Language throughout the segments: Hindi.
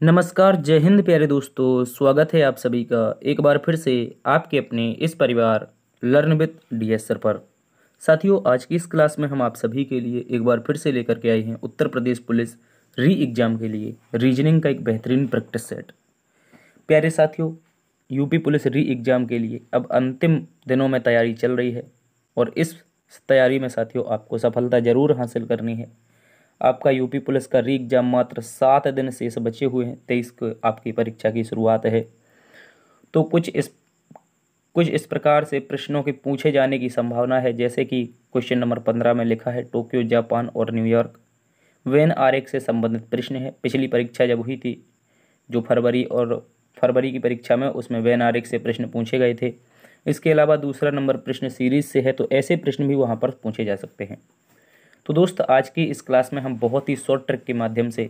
नमस्कार, जय हिंद प्यारे दोस्तों। स्वागत है आप सभी का एक बार फिर से आपके अपने इस परिवार लर्न विद डीएस सर पर। साथियों, आज की इस क्लास में हम आप सभी के लिए एक बार फिर से लेकर के आए हैं उत्तर प्रदेश पुलिस री एग्ज़ाम के लिए रीजनिंग का एक बेहतरीन प्रैक्टिस सेट। प्यारे साथियों, यूपी पुलिस री एग्ज़ाम के लिए अब अंतिम दिनों में तैयारी चल रही है और इस तैयारी में साथियों आपको सफलता ज़रूर हासिल करनी है। आपका यूपी पुलिस का री एग्जाम मात्र 7 दिन शेष बचे हुए हैं। 23 को आपकी परीक्षा की शुरुआत है। तो कुछ इस प्रकार से प्रश्नों के पूछे जाने की संभावना है, जैसे कि क्वेश्चन नंबर 15 में लिखा है टोक्यो जापान और न्यूयॉर्क वेन आरेख से संबंधित प्रश्न है। पिछली परीक्षा जब हुई थी, जो फरवरी की परीक्षा में, उसमें वेन आरेख से प्रश्न पूछे गए थे। इसके अलावा दूसरा नंबर प्रश्न सीरीज से है, तो ऐसे प्रश्न भी वहाँ पर पूछे जा सकते हैं। तो दोस्त, आज की इस क्लास में हम बहुत ही शॉर्ट ट्रिक के माध्यम से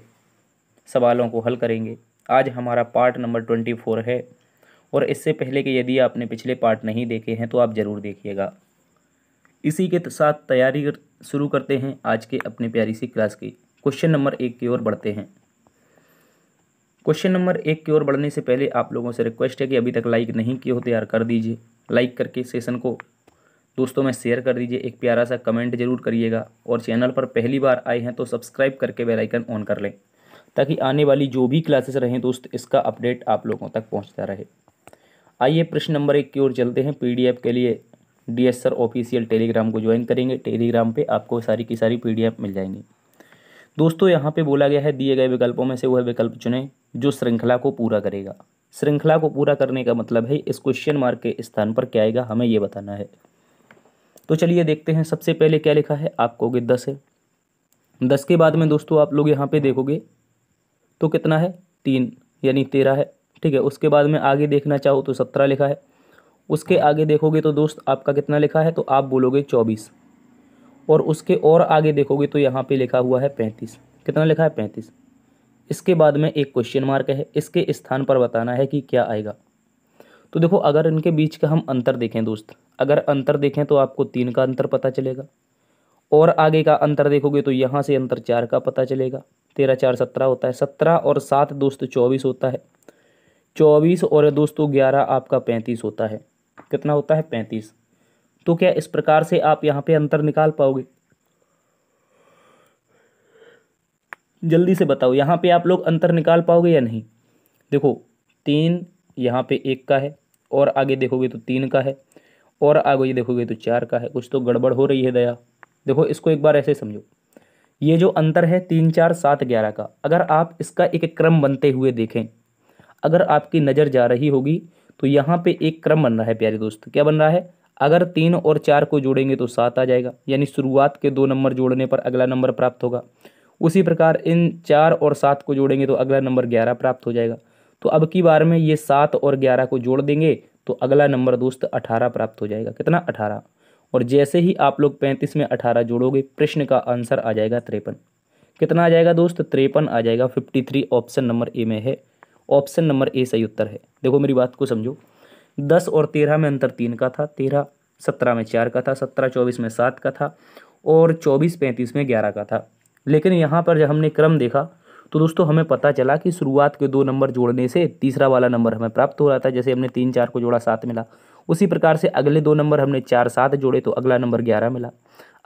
सवालों को हल करेंगे। आज हमारा पार्ट नंबर 24 है और इससे पहले कि यदि आपने पिछले पार्ट नहीं देखे हैं तो आप ज़रूर देखिएगा। इसी के साथ तैयारी शुरू करते हैं आज के अपनी प्यारी सी क्लास की। क्वेश्चन नंबर 1 की ओर बढ़ते हैं। क्वेश्चन नंबर 1 की ओर बढ़ने से पहले आप लोगों से रिक्वेस्ट है कि अभी तक लाइक नहीं किए हो तो यार कर दीजिए। लाइक करके सेशन को दोस्तों में शेयर कर दीजिए। एक प्यारा सा कमेंट जरूर करिएगा और चैनल पर पहली बार आए हैं तो सब्सक्राइब करके बेल आइकन ऑन कर लें, ताकि आने वाली जो भी क्लासेस रहें दोस्त, इसका अपडेट आप लोगों तक पहुंचता रहे। आइए प्रश्न नंबर 1 की ओर चलते हैं। पीडीएफ के लिए डीएस सर ऑफिशियल टेलीग्राम को ज्वाइन करेंगे। टेलीग्राम पे आपको सारी की सारी पीडीएफ मिल जाएंगी। दोस्तों, यहाँ पे बोला गया है दिए गए विकल्पों में से वह विकल्प चुनें जो श्रृंखला को पूरा करेगा। श्रृंखला को पूरा करने का मतलब है इस क्वेश्चन मार्क के स्थान पर क्या आएगा, हमें ये बताना है। तो चलिए देखते हैं। सबसे पहले क्या लिखा है, आप कहोगे 10 है। 10 के बाद में दोस्तों आप लोग यहाँ पे देखोगे तो कितना है, 3 यानी 13 है। ठीक है, उसके बाद में आगे देखना चाहो तो 17 लिखा है। उसके आगे देखोगे तो दोस्त आपका कितना लिखा है, तो आप बोलोगे 24। और उसके और आगे देखोगे तो यहाँ पे लिखा हुआ है 35। कितना लिखा है, 35। इसके बाद में एक क्वेश्चन मार्क है, इसके स्थान पर बताना है कि क्या आएगा। तो देखो, अगर इनके बीच का हम अंतर देखें दोस्त, अगर अंतर देखें तो आपको 3 का अंतर पता चलेगा। और आगे का अंतर देखोगे तो यहाँ से अंतर 4 का पता चलेगा। 13 4 17 होता है। 17 और 7 दोस्त 24 होता है। 24 और दोस्तों 11 आपका 35 होता है। कितना होता है, 35। तो क्या इस प्रकार से आप यहाँ पे अंतर निकाल पाओगे? जल्दी से बताओ, यहाँ पे आप लोग अंतर निकाल पाओगे या नहीं? देखो, 3 यहाँ पे 1 का है, और आगे देखोगे तो 3 का है, और आगे देखोगे तो 4 का है। कुछ तो गड़बड़ हो रही है दया। देखो, इसको एक बार ऐसे समझो। ये जो अंतर है 3 4 7 11 का, अगर आप इसका एक क्रम बनते हुए देखें, अगर आपकी नज़र जा रही होगी तो यहाँ पे एक क्रम बन रहा है प्यारे दोस्त। क्या बन रहा है? अगर 3 और 4 को जोड़ेंगे तो 7 आ जाएगा, यानी शुरुआत के 2 नंबर जोड़ने पर अगला नंबर प्राप्त होगा। उसी प्रकार इन 4 और 7 को जोड़ेंगे तो अगला नंबर 11 प्राप्त हो जाएगा। तो अब की बार में ये 7 और 11 को जोड़ देंगे तो अगला नंबर दोस्त 18 प्राप्त हो जाएगा। कितना, 18। और जैसे ही आप लोग 35 में 18 जोड़ोगे, प्रश्न का आंसर आ जाएगा 53। कितना आ जाएगा दोस्त, 53 आ जाएगा। 53 ऑप्शन नंबर ए में है। ऑप्शन नंबर ए सही उत्तर है। देखो, मेरी बात को समझो। 10 और 13 में अंतर 3 का था। 13 17 में 4 का था। 17 24 में 7 का था। और 24 35 में 11 का था। लेकिन यहाँ पर जब हमने क्रम देखा तो दोस्तों हमें पता चला कि शुरुआत के 2 नंबर जोड़ने से तीसरा वाला नंबर हमें प्राप्त हो रहा था। जैसे हमने 3 4 को जोड़ा, 7 मिला। उसी प्रकार से अगले 2 नंबर हमने 4 7 जोड़े तो अगला नंबर 11 मिला।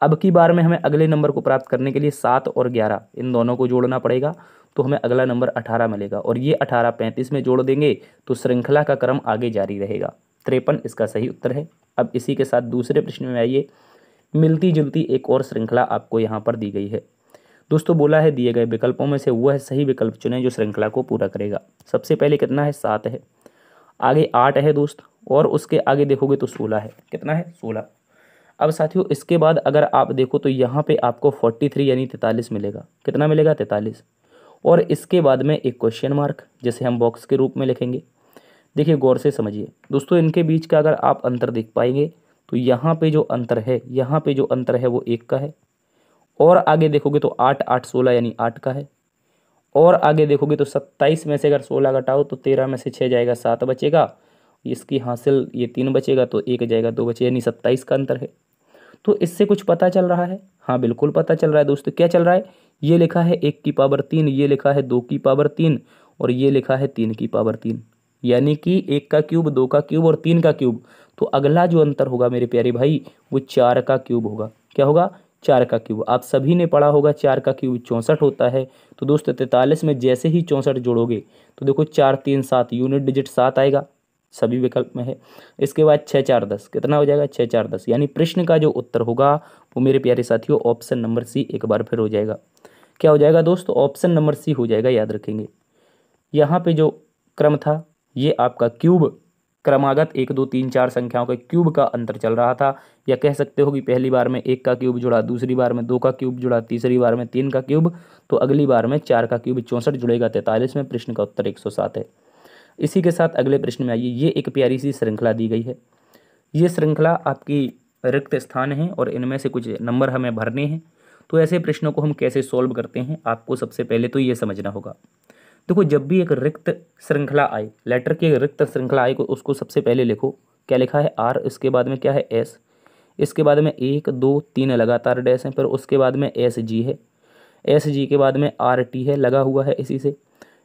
अब की बार में हमें अगले नंबर को प्राप्त करने के लिए 7 और 11 इन दोनों को जोड़ना पड़ेगा, तो हमें अगला नंबर 18 मिलेगा। और ये 18 35 में जोड़ देंगे तो श्रृंखला का क्रम आगे जारी रहेगा। 53 इसका सही उत्तर है। अब इसी के साथ दूसरे प्रश्न में आइए। मिलती जुलती एक और श्रृंखला आपको यहाँ पर दी गई है। दोस्तों, बोला है दिए गए विकल्पों में से वह सही विकल्प चुनें जो श्रृंखला को पूरा करेगा। सबसे पहले कितना है, 7 है। आगे 8 है दोस्त, और उसके आगे देखोगे तो 16 है। कितना है, 16। अब साथियों, इसके बाद अगर आप देखो तो यहाँ पे आपको 43 यानी 43 मिलेगा। कितना मिलेगा, 43। और इसके बाद में एक क्वेश्चन मार्क, जिसे हम बॉक्स के रूप में लिखेंगे। देखिए, गौर से समझिए दोस्तों, इनके बीच का अगर आप अंतर देख पाएंगे तो यहाँ पे जो अंतर है, यहाँ पे जो अंतर है वो 1 का है। और आगे देखोगे तो 8 8 16 यानी 8 का है। और आगे देखोगे तो 27 में से अगर 16 घटाओ तो 13 में से 6 जाएगा, 7 बचेगा। इसकी हासिल ये 3 बचेगा तो 1 जाएगा, 2 बचे, यानी 27 का अंतर है। तो इससे कुछ पता चल रहा है? हाँ, बिल्कुल पता चल रहा है दोस्तों। क्या चल रहा है? ये लिखा है 1 की पावर 3, ये लिखा है 2 की पावर 3, और ये लिखा है 3 की पावर 3, यानी कि 1 का क्यूब, 2 का क्यूब और 3 का क्यूब। तो अगला जो अंतर होगा मेरे प्यारे भाई वो 4 का क्यूब होगा। क्या होगा? 4 का क्यूब। आप सभी ने पढ़ा होगा 4 का क्यूब 64 होता है। तो दोस्त 43 में जैसे ही 64 जोड़ोगे तो देखो 4 3 7, यूनिट डिजिट 7 आएगा, सभी विकल्प में है। इसके बाद 6 4 10, कितना हो जाएगा? 6 4 10, यानी प्रश्न का जो उत्तर होगा वो मेरे प्यारे साथियों ऑप्शन नंबर सी एक बार फिर हो जाएगा। क्या हो जाएगा दोस्तों? ऑप्शन नंबर सी हो जाएगा, याद रखेंगे। यहाँ पे जो क्रम था ये आपका क्यूब, क्रमागत 1 2 3 4 संख्याओं के क्यूब का अंतर चल रहा था, या कह सकते हो कि पहली बार में 1 का क्यूब जुड़ा, दूसरी बार में 2 का क्यूब जुड़ा, तीसरी बार में 3 का क्यूब, तो अगली बार में 4 का क्यूब 64 जुड़ेगा 43 में। प्रश्न का उत्तर 107 है। इसी के साथ अगले प्रश्न में आइए। ये एक प्यारी सी श्रृंखला दी गई है। ये श्रृंखला आपकी रिक्त स्थान है और इनमें से कुछ नंबर हमें भरने हैं। तो ऐसे प्रश्नों को हम कैसे सॉल्व करते हैं आपको सबसे पहले तो ये समझना होगा। देखो, जब भी एक रिक्त श्रृंखला आए, लेटर की एक रिक्त श्रृंखला आए, उसको सबसे पहले लिखो। क्या लिखा है? आर, इसके बाद में क्या है? एस, इसके बाद में 1 2 3 लगातार डैश हैं, फिर उसके बाद में एस जी है, एस जी के बाद में आर टी है लगा हुआ है इसी से,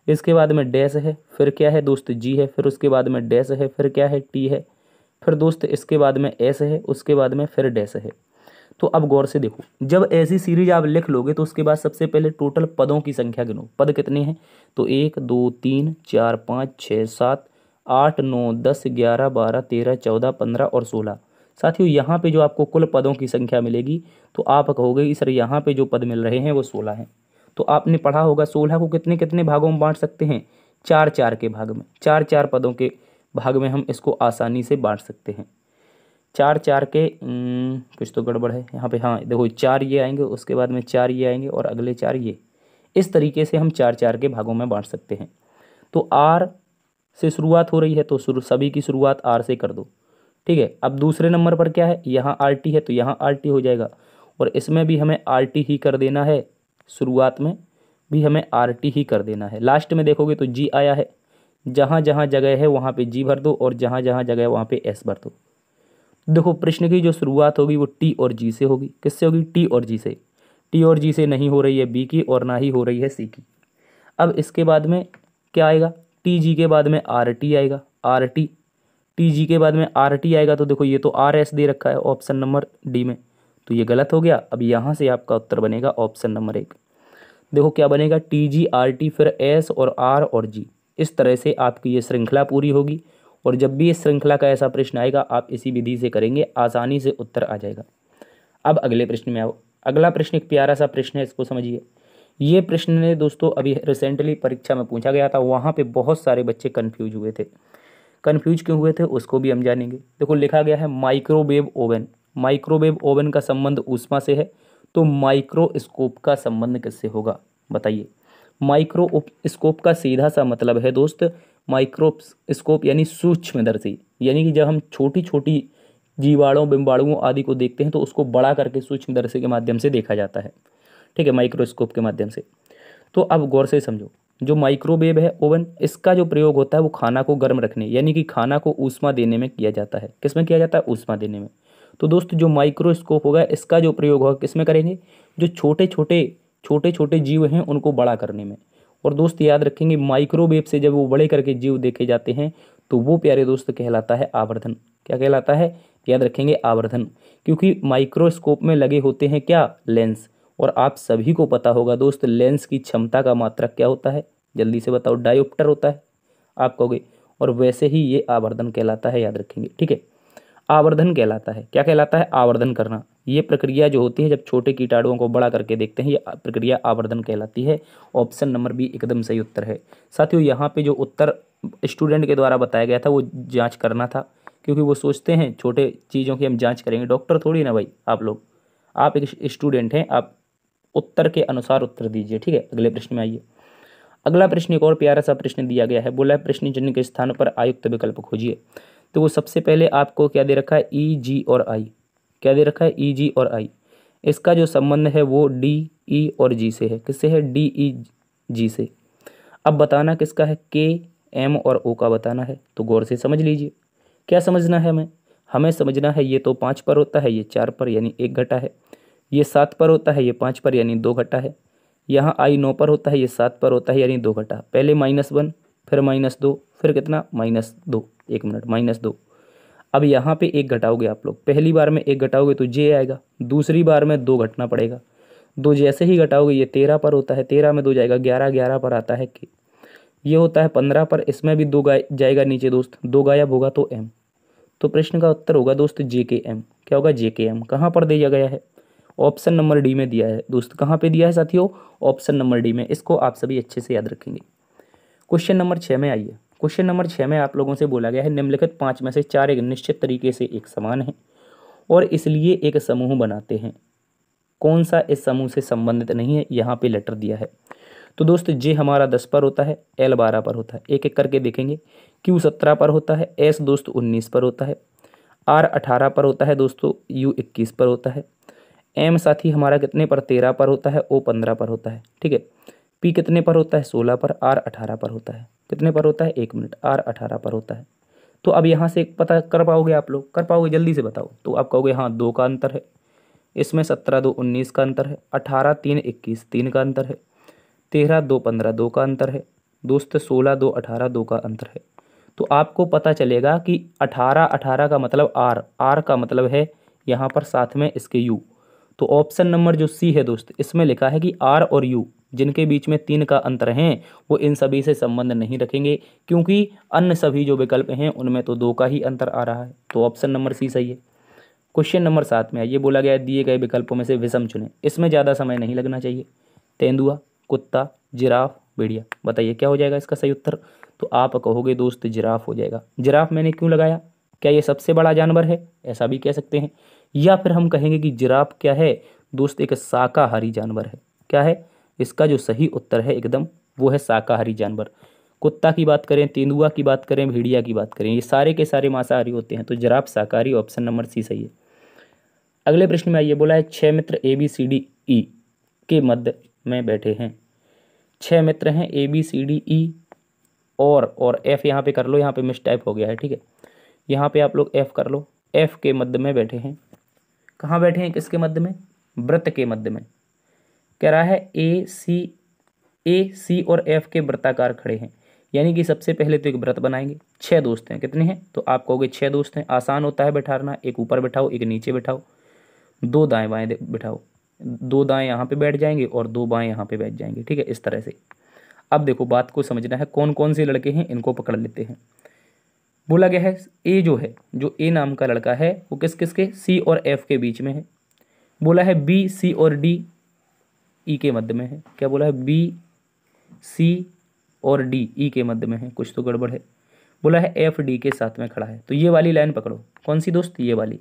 इसके बाद में डैश है, फिर क्या है दोस्त? जी है, फिर उसके बाद में डैश है, फिर क्या है? टी है, फिर दोस्त इसके बाद में एस है, उसके बाद में फिर डैश है। तो अब गौर से देखो, जब ऐसी सीरीज आप लिख लोगे तो उसके बाद सबसे पहले टोटल पदों की संख्या गिनो। पद कितने हैं? तो 1 2 3 4 5 6 7 8 9 10 11 12 13 14 15 और 16। साथियों, यहाँ पे जो आपको कुल पदों की संख्या मिलेगी तो आप कहोगे कि सर यहाँ पे जो पद मिल रहे हैं वो 16 हैं। तो आपने पढ़ा होगा 16 को कितने कितने भागों में बांट सकते हैं? 4 4 के भाग में, 4 4 पदों के भाग में हम इसको आसानी से बांट सकते हैं। 4 4 के कुछ तो गड़बड़ है यहाँ पे। हाँ देखो, 4 ये आएंगे, उसके बाद में 4 ये आएंगे और अगले 4 ये। इस तरीके से हम 4 4 के भागों में बांट सकते हैं। तो आर से शुरुआत हो रही है तो सभी की शुरुआत आर से कर दो। ठीक है। अब दूसरे नंबर पर क्या है? यहाँ आर टी है तो यहाँ आर टी हो जाएगा, और इसमें भी हमें आर टी ही कर देना है, शुरुआत में भी हमें आर टी ही कर देना है। लास्ट में देखोगे तो जी आया है, जहाँ जहाँ जगह है वहाँ पे जी भर दो और जहाँ जहाँ जगह है वहाँ पे एस भर दो। देखो, प्रश्न की जो शुरुआत होगी वो टी और जी से होगी। किससे होगी? टी और जी से। टी और जी से नहीं हो रही है बी की और ना ही हो रही है सी की। अब इसके बाद में क्या आएगा? टी जी के बाद में आर टी आएगा, आर टी। टी जी के बाद में आर टी आएगा तो देखो ये तो आर एस दे रखा है ऑप्शन नंबर डी में, तो ये गलत हो गया। अब यहाँ से आपका उत्तर बनेगा ऑप्शन नंबर 1। देखो क्या बनेगा? टी जी आर टी फिर एस और आर और जी। इस तरह से आपकी ये श्रृंखला पूरी होगी, और जब भी इस श्रृंखला का ऐसा प्रश्न आएगा आप इसी विधि से करेंगे, आसानी से उत्तर आ जाएगा। अब अगले प्रश्न में आओ। अगला प्रश्न एक प्यारा सा प्रश्न है, इसको समझिए। ये प्रश्न ने दोस्तों अभी रिसेंटली परीक्षा में पूछा गया था, वहाँ पे बहुत सारे बच्चे कन्फ्यूज हुए थे। कन्फ्यूज क्यों हुए थे उसको भी हम जानेंगे। देखो लिखा गया है माइक्रोवेव ओवन। माइक्रोवेव ओवन का संबंध ऊष्मा से है, तो माइक्रोस्कोप का संबंध किससे होगा बताइए। माइक्रोस्कोप का सीधा सा मतलब है दोस्त, माइक्रोस्कोप यानी सूक्ष्मदर्शी, यानी कि जब हम छोटी छोटी जीवाणुओं बिंबाणुओं आदि को देखते हैं तो उसको बड़ा करके सूक्ष्मदर्शी के माध्यम से देखा जाता है। ठीक है, माइक्रोस्कोप के माध्यम से। तो अब गौर से समझो, जो माइक्रोवेव है ओवन, इसका जो प्रयोग होता है वो खाना को गर्म रखने यानी कि खाना को ऊष्मा देने में किया जाता है। किस में किया जाता है? ऊष्मा देने में। तो दोस्त जो माइक्रोस्कोप होगा इसका जो प्रयोग होगा किस में करेंगे? जो छोटे छोटे जीव हैं उनको बड़ा करने में। और दोस्त याद रखेंगे, माइक्रोवेव से जब वो बड़े करके जीव देखे जाते हैं तो वो प्यारे दोस्त कहलाता है आवर्धन। क्या कहलाता है? याद रखेंगे, आवर्धन। क्योंकि माइक्रोस्कोप में लगे होते हैं क्या? लेंस। और आप सभी को पता होगा दोस्त, लेंस की क्षमता का मात्रक क्या होता है? जल्दी से बताओ। डायोप्टर होता है, आप कहोगे। और वैसे ही ये आवर्धन कहलाता है, याद रखेंगे। ठीक है, आवर्धन कहलाता है। क्या कहलाता है? आवर्धन करना। ये प्रक्रिया जो होती है जब छोटे कीटाणुओं को बड़ा करके देखते हैं, ये प्रक्रिया आवर्धन कहलाती है। ऑप्शन नंबर बी एकदम सही उत्तर है। साथियों, यहाँ पे जो उत्तर स्टूडेंट के द्वारा बताया गया था वो जांच करना था, क्योंकि वो सोचते हैं छोटे चीज़ों की हम जांच करेंगे। डॉक्टर थोड़ी ना भाई आप लोग, आप एक स्टूडेंट हैं, आप उत्तर के अनुसार उत्तर दीजिए। ठीक है, अगले प्रश्न में आइए। अगला प्रश्न एक और प्यारा सा प्रश्न दिया गया है, बोला है प्रश्न चिन्ह के स्थान पर आयुक्त विकल्प खोजिए। तो वो सबसे पहले आपको क्या दे रखा है? ई जी और आई। क्या दे रखा है? ई जी और आई। इसका जो संबंध है वो डी ई और जी से है। किससे है? डी ई जी से। अब बताना किसका है? के एम और ओ का बताना है। तो गौर से समझ लीजिए, क्या समझना है हमें समझना है ये तो 5 पर होता है, ये 4 पर यानी 1 घटा है। ये 7 पर होता है, ये 5 पर यानी 2 घटा है। यहाँ आई 9 पर होता है, ये 7 पर होता है, यानी 2 घटा। पहले -1 फिर -2 फिर कितना -2, 1 मिनट -2। अब यहाँ पे 1 घटाओगे आप लोग, पहली बार में 1 घटाओगे तो जे आएगा, दूसरी बार में 2 घटना पड़ेगा। 2 जैसे ही घटाओगे ये 13 पर होता है, 13 में 2 जाएगा 11, 11 पर आता है के, ये होता है 15 पर, इसमें भी 2 जाएगा नीचे दोस्त, 2 गायब होगा तो एम। तो प्रश्न का उत्तर होगा दोस्त जे के एम। क्या होगा? जे के एम। कहाँ पर दिया गया है? ऑप्शन नंबर डी में दिया है दोस्त। कहाँ पे दिया है साथियों? ऑप्शन नंबर डी में। इसको आप सभी अच्छे से याद रखेंगे। क्वेश्चन नंबर 6 में आइए। क्वेश्चन नंबर 6 में आप लोगों से बोला गया है निम्नलिखित 5 में से 4 एक निश्चित तरीके से एक समान है और इसलिए एक समूह बनाते हैं। कौन सा इस समूह से संबंधित नहीं है? यहाँ पे लेटर दिया है। तो दोस्त जे हमारा 10 पर होता है, एल 12 पर होता है, एक एक करके देखेंगे। क्यू 17 पर होता है, एस दोस्त 19 पर होता है, आर 18 पर होता है दोस्तों, यू 21 पर होता है, एम साथी हमारा कितने पर? 13 पर होता है, ओ 15 पर होता है। ठीक है। पी कितने पर होता है? 16 पर, आर 18 पर होता है। कितने पर होता है? 1 मिनट, आर 18 पर होता है। तो अब यहाँ से पता कर पाओगे आप लोग? कर पाओगे? जल्दी से बताओ। तो आप कहोगे हाँ 2 का अंतर है, इसमें 17 2 19 का अंतर है, 18 3 21 3 का अंतर है, 13 2 15 2 का अंतर है दोस्त, 16 2 18 2 का अंतर है। तो आपको पता चलेगा कि 18 18 का मतलब आर, आर का मतलब है यहाँ पर साथ में इसके यू। तो ऑप्शन नंबर जो सी है दोस्त, इसमें लिखा है कि आर और यू जिनके बीच में 3 का अंतर है वो इन सभी से संबंध नहीं रखेंगे, क्योंकि अन्य सभी जो विकल्प हैं उनमें तो 2 का ही अंतर आ रहा है। तो ऑप्शन नंबर सी सही है। क्वेश्चन नंबर 7 में ये बोला गया है दिए गए विकल्पों में से विषम चुनें। इसमें ज़्यादा समय नहीं लगना चाहिए। तेंदुआ, कुत्ता, जिराफ, भेड़िया। बताइए क्या हो जाएगा इसका सही उत्तर? तो आप कहोगे दोस्त जिराफ हो जाएगा। जिराफ मैंने क्यों लगाया? क्या ये सबसे बड़ा जानवर है? ऐसा भी कह सकते हैं, या फिर हम कहेंगे कि जिराफ क्या है दोस्त? एक शाकाहारी जानवर है। क्या है? इसका जो सही उत्तर है एकदम वो है शाकाहारी जानवर। कुत्ता की बात करें, तेंदुआ की बात करें, भेड़िया की बात करें, ये सारे के सारे मांसाहारी होते हैं। तो जिराफ शाकाहारी, ऑप्शन नंबर सी सही है। अगले प्रश्न में आइए। बोला है 6 मित्र ए बी सी डी ई के मध्य में बैठे हैं। 6 मित्र हैं ए बी सी डी ई और एफ यहाँ पे कर लो, यहाँ पे मिस टाइप हो गया है। ठीक है, यहाँ पे आप लोग एफ कर लो। एफ के मध्य में बैठे हैं। कहाँ बैठे हैं? किसके मध्य में? वृत्त के मध्य में। कह रहा है ए सी और एफ के वृत्ताकार खड़े हैं, यानी कि सबसे पहले तो एक वृत्त बनाएंगे। 6 दोस्त हैं। कितने हैं? तो आप कहोगे 6 दोस्त हैं। आसान होता है बैठाना, एक ऊपर बैठाओ एक नीचे बैठाओ, 2 दाएं बाएं बिठाओ, 2 दाएं यहाँ पे बैठ जाएंगे और 2 बाएं यहाँ पे बैठ जाएंगे। ठीक है, इस तरह से। अब देखो बात को समझना है, कौन कौन से लड़के हैं इनको पकड़ लेते हैं। बोला गया है ए जो ए नाम का लड़का है वो किस किस के? सी और एफ के बीच में है। बोला है बी सी और डी ई के मध्य में है। क्या बोला है? बी सी और डी ई के मध्य में है, कुछ तो गड़बड़ है। बोला है एफ डी के साथ में खड़ा है। तो ये वाली लाइन पकड़ो। कौन सी दोस्त? ये वाली।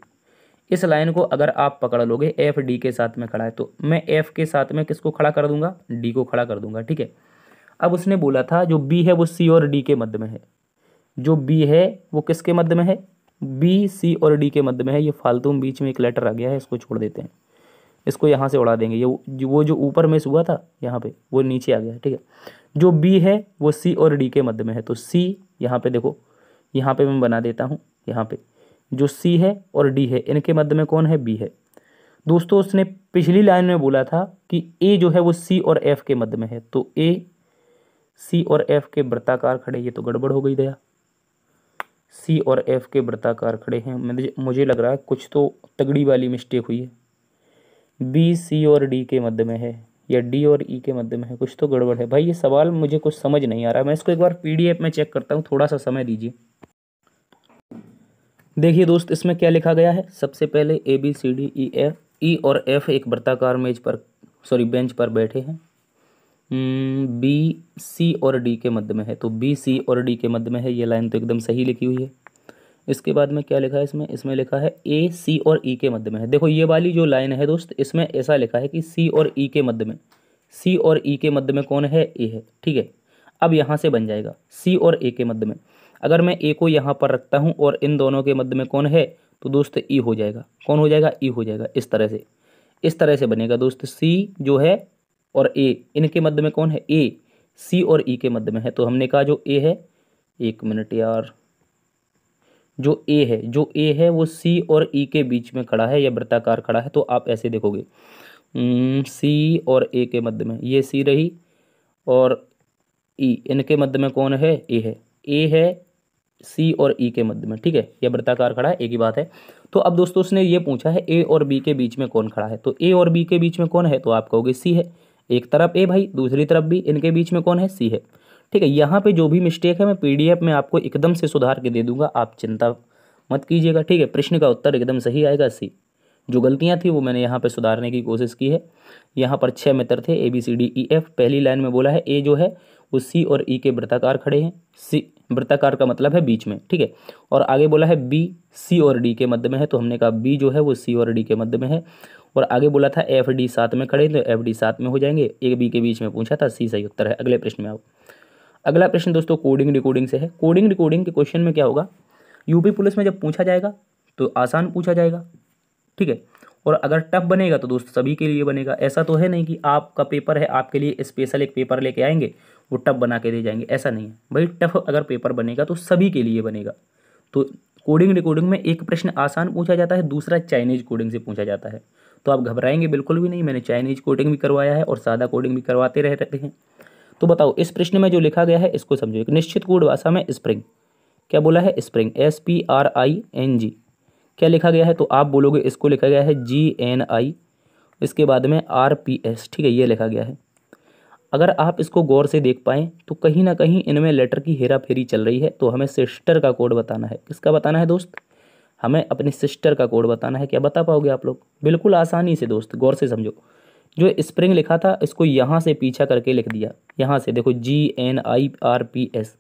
इस लाइन को अगर आप पकड़ लोगे, एफ डी के साथ में खड़ा है, तो मैं एफ के साथ में किसको खड़ा कर दूंगा? डी को खड़ा कर दूंगा। ठीक है। अब उसने बोला था जो बी है वो सी और डी के मध्य में है। जो बी है वो किसके मध्य में है? बी सी और डी के मध्य में है। ये फालतू में बीच में एक लेटर आ गया है, इसको छोड़ देते हैं, इसको यहाँ से उड़ा देंगे। ये वो जो ऊपर में हुआ था यहाँ पे वो नीचे आ गया है। ठीक है, जो बी है वो सी और डी के मध्य में है। तो सी यहाँ पे देखो, यहाँ पे मैं बना देता हूँ। यहाँ पे जो सी है और डी है इनके मध्य में कौन है? बी है। दोस्तों उसने पिछली लाइन में बोला था कि ए जो है वो सी और एफ के मध्य में है। तो ए सी और एफ के वृत्ताकार खड़े, ये तो गड़बड़ हो गई दया। सी और एफ के वृत्ताकार खड़े हैं, मुझे लग रहा है कुछ तो तगड़ी वाली मिस्टेक हुई है। बी सी और डी के मध्य में है या डी और ई के मध्य में है, कुछ तो गड़बड़ है भाई। ये सवाल मुझे कुछ समझ नहीं आ रहा, मैं इसको एक बार पीडीएफ में चेक करता हूँ, थोड़ा सा समय दीजिए। देखिए दोस्त इसमें क्या लिखा गया है। सबसे पहले A B C D E F, E और एफ एक वृत्ताकार मेज पर बेंच पर बैठे हैं। बी सी और डी के मध्य में है, तो बी सी और डी के मध्य में है, ये लाइन तो एकदम सही लिखी हुई है। इसके बाद में क्या लिखा है? इसमें लिखा है ए सी और ई के मध्य में है। देखो ये वाली जो लाइन है दोस्त, इसमें ऐसा लिखा है कि सी और ई के मध्य में, सी और ई के मध्य में कौन है? ए है। ठीक है, अब यहाँ से बन जाएगा सी और ए के मध्य में। अगर मैं ए को यहाँ पर रखता हूँ और इन दोनों के मध्य में कौन है? तो दोस्त ई हो जाएगा। कौन हो जाएगा? ई हो जाएगा। इस तरह से बनेगा दोस्त। सी जो है और ए, इनके मध्य में कौन है? ए। सी और ई के मध्य में है, तो हमने कहा जो ए है, एक मिनट यार, जो ए है वो सी और ई के बीच में खड़ा है या वृत्ताकार खड़ा है। तो आप ऐसे देखोगे, सी और ए के मध्य में, ये सी रही और ई, इनके मध्य में कौन है, ए है। ए है सी और ई के मध्य में, ठीक है, यह वृत्ताकार खड़ा है, एक ही बात है। तो अब दोस्तों उसने ये पूछा है ए और बी के बीच में कौन खड़ा है, तो ए और बी के बीच में कौन है, तो आप कहोगे सी है। एक तरफ ए भाई, दूसरी तरफ बी, इनके बीच में कौन है, सी है। ठीक है, यहाँ पे जो भी मिस्टेक है मैं पीडीएफ में आपको एकदम से सुधार के दे दूंगा, आप चिंता मत कीजिएगा। ठीक है, प्रश्न का उत्तर एकदम सही आएगा सी। जो गलतियां थी वो मैंने यहाँ पे सुधारने की कोशिश की है। यहाँ पर 6 मित्र थे ABCDEF, पहली लाइन में बोला है ए जो है वो सी और ई के वृत्ताकार खड़े हैं, सी वृत्ताकार का मतलब है बीच में, ठीक है। और आगे बोला है बी सी और डी के मध्य में है, तो हमने कहा बी जो है वो सी और डी के मध्य में है। और आगे बोला था FD साथ में खड़े, तो FD साथ में हो जाएंगे, ए बी के बीच में पूछा था, सी सही उत्तर है। अगले प्रश्न में आओ। अगला प्रश्न दोस्तों कोडिंग डिकोडिंग से है। कोडिंग डिकोडिंग के क्वेश्चन में क्या होगा, यूपी पुलिस में जब पूछा जाएगा तो आसान पूछा जाएगा, ठीक है। और अगर टफ बनेगा तो दोस्त सभी के लिए बनेगा। ऐसा तो है नहीं कि आपका पेपर है आपके लिए स्पेशल एक पेपर लेके आएंगे वो टफ बना के दे जाएंगे, ऐसा नहीं है भाई। टफ अगर पेपर बनेगा तो सभी के लिए बनेगा। तो कोडिंग डिकोडिंग में एक प्रश्न आसान पूछा जाता है, दूसरा चाइनीज कोडिंग से पूछा जाता है। तो आप घबराएंगे बिल्कुल भी नहीं, मैंने चाइनीज कोडिंग भी करवाया है और सादा कोडिंग भी करवाते रहते हैं। तो बताओ इस प्रश्न में जो लिखा गया है इसको समझो। एक निश्चित कोड भाषा में स्प्रिंग, क्या बोला है, स्प्रिंग SPRING, क्या लिखा गया है, तो आप बोलोगे इसको लिखा गया है GNI, इसके बाद में RPS, ठीक है, ये लिखा गया है। अगर आप इसको गौर से देख पाएँ तो कहीं ना कहीं इनमें लेटर की हेरा फेरी चल रही है। तो हमें सिस्टर का कोड बताना है। किसका बताना है दोस्त, हमें अपनी सिस्टर का कोड बताना है। क्या बता पाओगे आप लोग, बिल्कुल आसानी से दोस्त, गौर से समझो। जो स्प्रिंग लिखा था इसको यहाँ से पीछा करके लिख दिया, यहाँ से देखो GNIRPS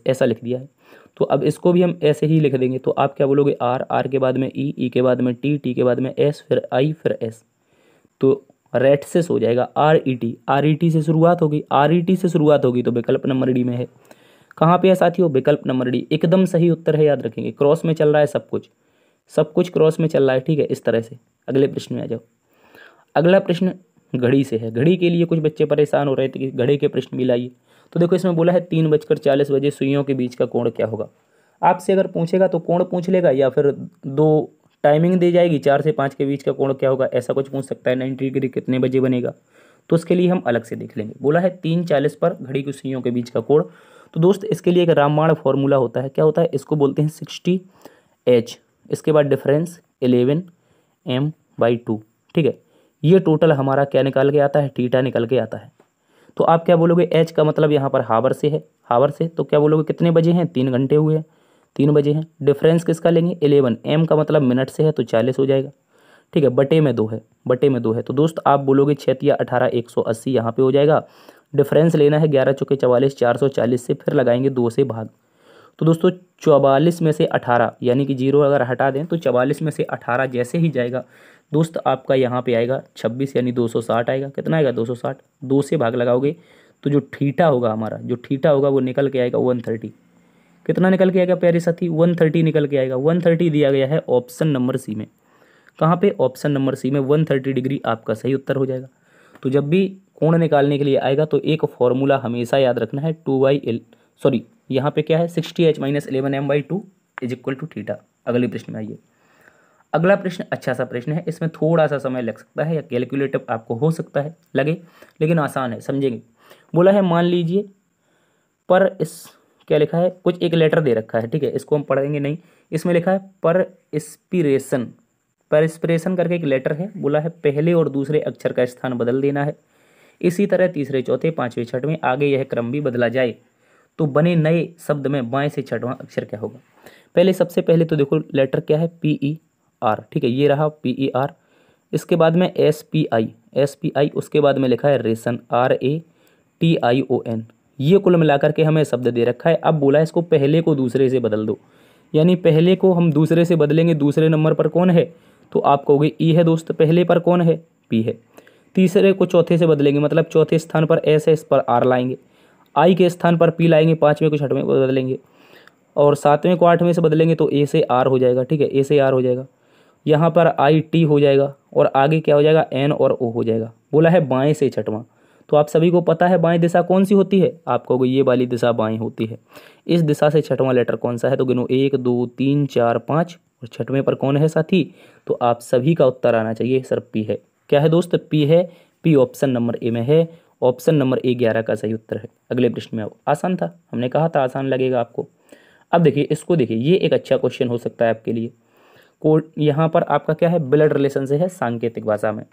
ऐसा लिख दिया है। तो अब इसको भी हम ऐसे ही लिख देंगे। तो आप क्या बोलोगे, R के बाद में E के बाद में T के बाद में S, फिर I, फिर S। तो रेटसेस हो जाएगा RET से शुरुआत होगी, RET से शुरुआत होगी तो विकल्प नंबर डी में है। कहाँ पे है साथियों, विकल्प नंबर डी एकदम सही उत्तर है, याद रखेंगे। क्रॉस में चल रहा है सब कुछ क्रॉस में चल रहा है, ठीक है, इस तरह से। अगले प्रश्न में आ जाओ। अगला प्रश्न घड़ी से है। घड़ी के लिए कुछ बच्चे परेशान हो रहे थे कि घड़ी के प्रश्न भी लाइए। तो देखो इसमें बोला है 3:40 सुइयों के बीच का कोण क्या होगा। आपसे अगर पूछेगा तो कोण पूछ लेगा, या फिर दो टाइमिंग दी जाएगी, 4 से 5 के बीच का कोण क्या होगा, ऐसा कुछ पूछ सकता है। 90 डिग्री कितने बजे बनेगा, तो उसके लिए हम अलग से देख लेंगे। बोला है 3:40 पर घड़ी की सुइयों के बीच का कोण। तो दोस्त इसके लिए एक रामबाण फॉर्मूला होता है, क्या होता है, इसको बोलते हैं 60H, इसके बाद डिफरेंस 11m/2, ठीक है। ये टोटल हमारा क्या निकाल के आता है, थीटा निकल के आता है। तो आप क्या बोलोगे, एच का मतलब यहाँ पर हावर से है, हावर से, तो क्या बोलोगे कितने बजे हैं, 3 घंटे हुए हैं, 3 बजे हैं। डिफरेंस किसका लेंगे, 11, एम का मतलब मिनट से है तो 40 हो जाएगा, ठीक है। बटे में 2 है, बटे में 2 है। तो दोस्त आप बोलोगे 6 या 18, 180 यहाँ पे हो जाएगा। डिफरेंस लेना है 11 चौके 44, 440 से फिर लगाएंगे 2 से भाग। तो दोस्तों 44 में से 18 यानी कि 0 अगर हटा दें तो 44 में से 18 जैसे ही जाएगा दोस्त आपका यहाँ पे आएगा 26 यानी 260 आएगा। कितना आएगा, 260। 2 से भाग लगाओगे तो जो थीटा होगा हमारा, जो थीटा होगा वो निकल के आएगा 130। कितना निकल के आएगा प्यारे साथी, 130 निकल के आएगा। 130 दिया गया है ऑप्शन नंबर सी में। कहाँ पे, ऑप्शन नंबर सी में 130 डिग्री आपका सही उत्तर हो जाएगा। तो जब भी कोण निकालने के लिए आएगा तो एक फॉर्मूला हमेशा याद रखना है, यहाँ पे क्या है 60H - 11m/2 = थीटा। अगले प्रश्न में आइए। अगला प्रश्न अच्छा सा प्रश्न है, इसमें थोड़ा सा समय लग सकता है या कैलकुलेटर आपको हो सकता है लगे, लेकिन आसान है, समझेंगे। बोला है मान लीजिए पर इस क्या लिखा है, कुछ एक लेटर दे रखा है, ठीक है, इसको हम पढ़ेंगे नहीं। इसमें लिखा है परस्पिरेशन करके एक लेटर है। बोला है पहले और दूसरे अक्षर का स्थान बदल देना है। इसी तरह तीसरे, चौथे, पाँचवें, छठवें आगे यह क्रम भी बदला जाए तो बने नए शब्द में बाएं से छठवां अक्षर क्या होगा। पहले सबसे पहले तो देखो लेटर क्या है, PER, ठीक है, ये रहा PER। इसके बाद में SPI, उसके बाद में लिखा है रेशन, RATION। ये कुल मिलाकर के हमें शब्द दे रखा है। अब बोला है इसको पहले को दूसरे से बदल दो, यानी पहले को हम दूसरे से बदलेंगे। दूसरे नंबर पर कौन है, तो आप कहोगे E है दोस्त। पहले पर कौन है, P है। तीसरे को चौथे से बदलेंगे, मतलब चौथे स्थान पर S है, इस पर R लाएंगे। I के स्थान पर P लाएंगे, पाँचवें को छठवें को बदलेंगे, और सातवें को आठवें से बदलेंगे तो A से R हो जाएगा, ठीक है, A से R हो जाएगा। यहाँ पर IT हो जाएगा और आगे क्या हो जाएगा, N और O हो जाएगा। बोला है बाएं से छठवां, तो आप सभी को पता है बाएं दिशा कौन सी होती है, आप कहोगे ये वाली दिशा बाएं होती है। इस दिशा से छठवां लेटर कौन सा है, तो गिनो 1 2 3 4 5 और छठवें पर कौन है साथी, तो आप सभी का उत्तर आना चाहिए सर पी है। क्या है दोस्त, पी है। पी ऑप्शन नंबर ए में है। ऑप्शन नंबर ए 11 का सही उत्तर है। अगले प्रश्न में आओ। आसान था, हमने कहा था आसान लगेगा आपको। अब देखिए इसको, देखिए ये एक अच्छा क्वेश्चन हो सकता है आपके लिए। को यहाँ पर आपका क्या है, ब्लड रिलेशन से है सांकेतिक भाषा में।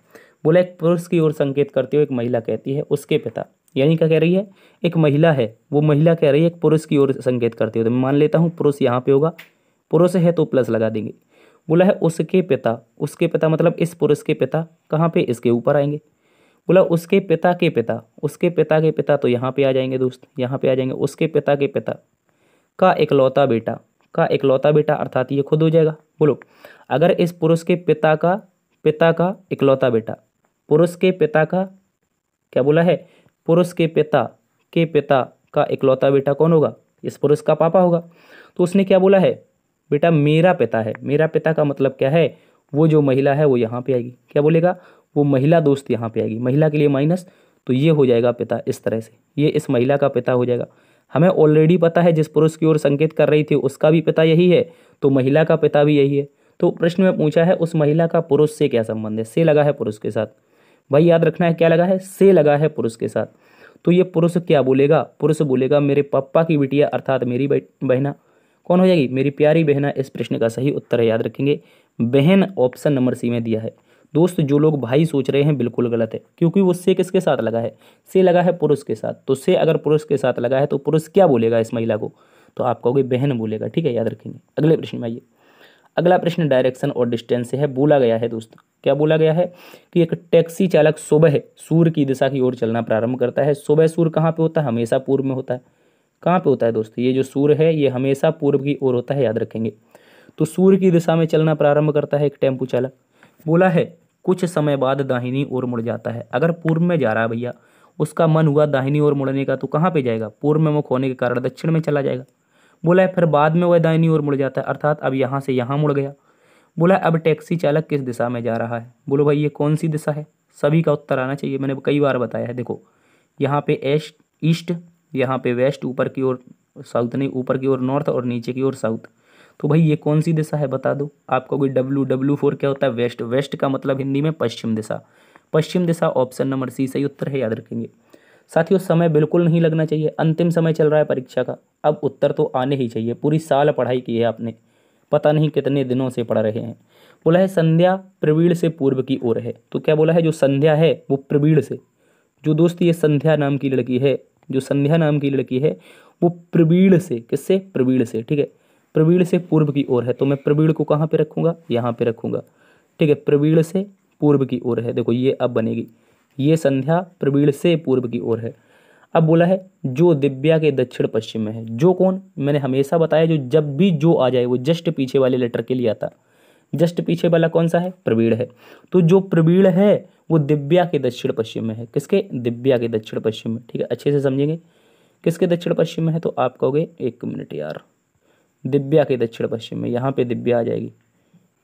बोला एक पुरुष की ओर संकेत करते हुए एक महिला कहती है उसके पिता, यानी क्या कह रही है, एक महिला है, वो महिला कह रही है एक पुरुष की ओर संकेत करते हुए, तो मैं मान लेता हूँ पुरुष यहाँ पे होगा, पुरुष है तो प्लस लगा देंगे। बोला है उसके पिता, उसके पिता मतलब इस पुरुष के पिता कहाँ पे, इसके ऊपर आएंगे। बोला उसके पिता के पिता, उसके पिता के पिता तो यहाँ पे आ जाएंगे दोस्त, यहाँ पे आ जाएंगे। उसके पिता के पिता का इकलौता बेटा, का इकलौता बेटा अर्थात ये खुद हो जाएगा। बोलो अगर इस पुरुष के पिता का इकलौता बेटा, पुरुष के पिता का क्या बोला है, पुरुष के पिता का इकलौता बेटा कौन होगा, इस पुरुष का पापा होगा। तो उसने क्या बोला है, बेटा मेरा पिता है। मेरा पिता का मतलब क्या है, वो जो महिला है वो यहाँ पे आएगी, क्या बोलेगा, वो महिला दोस्त यहाँ पे आएगी, महिला के लिए माइनस, तो ये हो जाएगा पिता। इस तरह से ये इस महिला का पिता हो जाएगा। हमें ऑलरेडी पता है जिस पुरुष की ओर संकेत कर रही थी उसका भी पिता यही है, तो महिला का पिता भी यही है। तो प्रश्न में पूछा है उस महिला का पुरुष से क्या संबंध है, से लगा है पुरुष के साथ। भाई याद रखना है क्या लगा है, से लगा है पुरुष के साथ। तो ये पुरुष क्या बोलेगा, पुरुष बोलेगा मेरे पापा की बिटिया अर्थात मेरी बहना कौन हो जाएगी, मेरी प्यारी बहना। इस प्रश्न का सही उत्तर है, याद रखेंगे बहन, ऑप्शन नंबर सी में दिया है। दोस्त जो लोग भाई सोच रहे हैं बिल्कुल गलत है, क्योंकि वो से किसके साथ लगा है, से लगा है पुरुष के साथ। तो से अगर पुरुष के साथ लगा है तो पुरुष क्या बोलेगा इस महिला को, तो आप कहोगे बहन बोलेगा। ठीक है, याद रखेंगे। अगले प्रश्न में आइए। अगला प्रश्न डायरेक्शन और डिस्टेंस से है। बोला गया है दोस्त, क्या बोला गया है कि एक टैक्सी चालक सुबह सूर्य की दिशा की ओर चलना प्रारंभ करता है। सुबह सूर्य कहाँ पे होता है, हमेशा पूर्व में होता है। कहाँ पे होता है दोस्त, ये जो सूर्य है ये हमेशा पूर्व की ओर होता है, याद रखेंगे। तो सूर्य की दिशा में चलना प्रारंभ करता है एक टेम्पो चालक। बोला है कुछ समय बाद दाहिनी ओर मुड़ जाता है। अगर पूर्व में जा रहा है भैया, उसका मन हुआ दाहिनी ओर मुड़ने का, तो कहाँ पे जाएगा, पूर्व में मुख होने के कारण दक्षिण में चला जाएगा। बोला है फिर बाद में वह दाहिनी ओर मुड़ जाता है, अर्थात अब यहाँ से यहाँ मुड़ गया। बोला अब टैक्सी चालक किस दिशा में जा रहा है। बोलो भाई ये कौन सी दिशा है, सभी का उत्तर आना चाहिए। मैंने कई बार बताया है, देखो यहाँ पे ईस्ट, यहाँ पे वेस्ट, ऊपर की ओर साउथ नहीं, ऊपर की ओर नॉर्थ और नीचे की ओर साउथ। तो भाई ये कौन सी दिशा है बता दो। आपका कोई W4 क्या होता है, वेस्ट। वेस्ट का मतलब हिंदी में पश्चिम दिशा। पश्चिम दिशा ऑप्शन नंबर सी सही उत्तर है, याद रखेंगे। साथियों समय बिल्कुल नहीं लगना चाहिए, अंतिम समय चल रहा है परीक्षा का, अब उत्तर तो आने ही चाहिए। पूरी साल पढ़ाई की है आपने, पता नहीं कितने दिनों से पढ़ रहे हैं। बोला है संध्या प्रवीण से पूर्व की ओर है। तो क्या बोला है, जो संध्या है वो प्रवीण से, जो दोस्त ये संध्या नाम की लड़की है, जो संध्या नाम की लड़की है वो प्रवीण से, किससे, प्रवीण से। ठीक है, प्रवीण से पूर्व की ओर है, तो मैं प्रवीण को कहाँ पे रखूंगा, यहाँ पे रखूंगा। ठीक है, प्रवीण से पूर्व की ओर है। देखो ये अब बनेगी, ये संध्या प्रवीण से पूर्व की ओर है। अब बोला है जो दिव्या के दक्षिण पश्चिम में है। जो कौन, मैंने हमेशा बताया जो जब भी जो आ जाए वो जस्ट पीछे वाले लेटर के लिए आता। जस्ट पीछे वाला कौन सा है, प्रवीण है। तो जो प्रवीण है वो दिव्या के दक्षिण पश्चिम में है। किसके, दिव्या के दक्षिण पश्चिम में। ठीक है, अच्छे से समझेंगे किसके दक्षिण पश्चिम में है, तो आप कहोगे एक मिनट यार, दिव्या के दक्षिण पश्चिम में, यहाँ पे दिव्या आ जाएगी।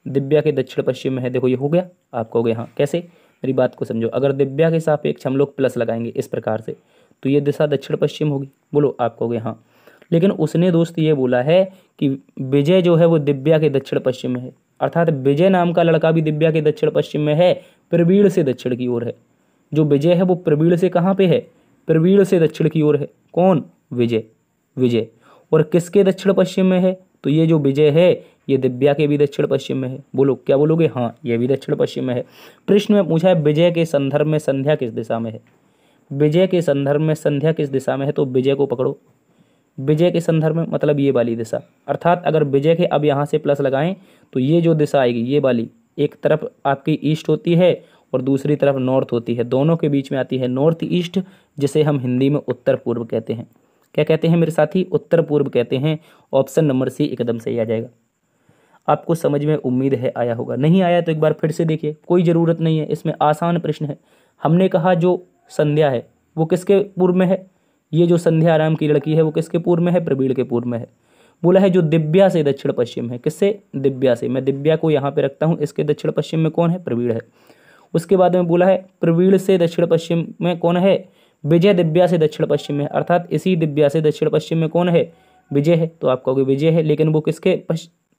दिव्या के दक्षिण पश्चिम में है, देखो ये हो गया। आप कहोगे हाँ, कैसे, मेरी बात को समझो। अगर दिव्या के सापेक्ष हम लोग प्लस लगाएंगे इस प्रकार से, तो ये दिशा दक्षिण पश्चिम होगी। बोलो, आप कहोगे हाँ। लेकिन उसने दोस्त ये बोला है कि विजय जो है वो दिव्या के दक्षिण पश्चिम में है, अर्थात विजय नाम का लड़का भी दिव्या के दक्षिण पश्चिम में है, प्रवीण से दक्षिण की ओर है। जो विजय है वो प्रवीण से कहाँ पे है, प्रवीण से दक्षिण की ओर है। कौन, विजय। विजय और किसके दक्षिण पश्चिम में है, तो ये जो विजय है ये दिव्या के भी दक्षिण पश्चिम में है। बोलो क्या बोलोगे, हाँ ये भी दक्षिण पश्चिम में है। प्रश्न में पूछा है विजय के संदर्भ में संध्या किस दिशा में है। विजय के संदर्भ में संध्या किस दिशा में है, तो विजय को पकड़ो। विजय के संदर्भ में मतलब ये वाली दिशा, अर्थात अगर विजय के अब यहाँ से प्लस लगाएं तो ये जो दिशा आएगी ये वाली, एक तरफ आपकी ईस्ट होती है और दूसरी तरफ नॉर्थ होती है, दोनों के बीच में आती है नॉर्थ ईस्ट, जिसे हम हिंदी में उत्तर पूर्व कहते हैं। क्या कहते हैं मेरे साथी, उत्तर पूर्व कहते हैं। ऑप्शन नंबर सी एकदम सही आ जाएगा। आपको समझ में उम्मीद है आया होगा, नहीं आया तो एक बार फिर से देखिए, कोई ज़रूरत नहीं है, इसमें आसान प्रश्न है। हमने कहा जो संध्या है वो किसके पूर्व में है, ये जो संध्या नाम की लड़की है वो किसके पूर्व में है, प्रवीण के पूर्व में है। बोला है जो दिव्या से दक्षिण पश्चिम है, किससे, दिव्या से। मैं दिव्या को यहाँ पे रखता हूँ, इसके दक्षिण पश्चिम में कौन है, प्रवीण है। उसके बाद में बोला है प्रवीण से दक्षिण पश्चिम में कौन है, विजय दिव्या से दक्षिण पश्चिम में, अर्थात इसी दिव्या से दक्षिण पश्चिम में कौन है, विजय है। तो आप कहोगे विजय है, लेकिन वो किसके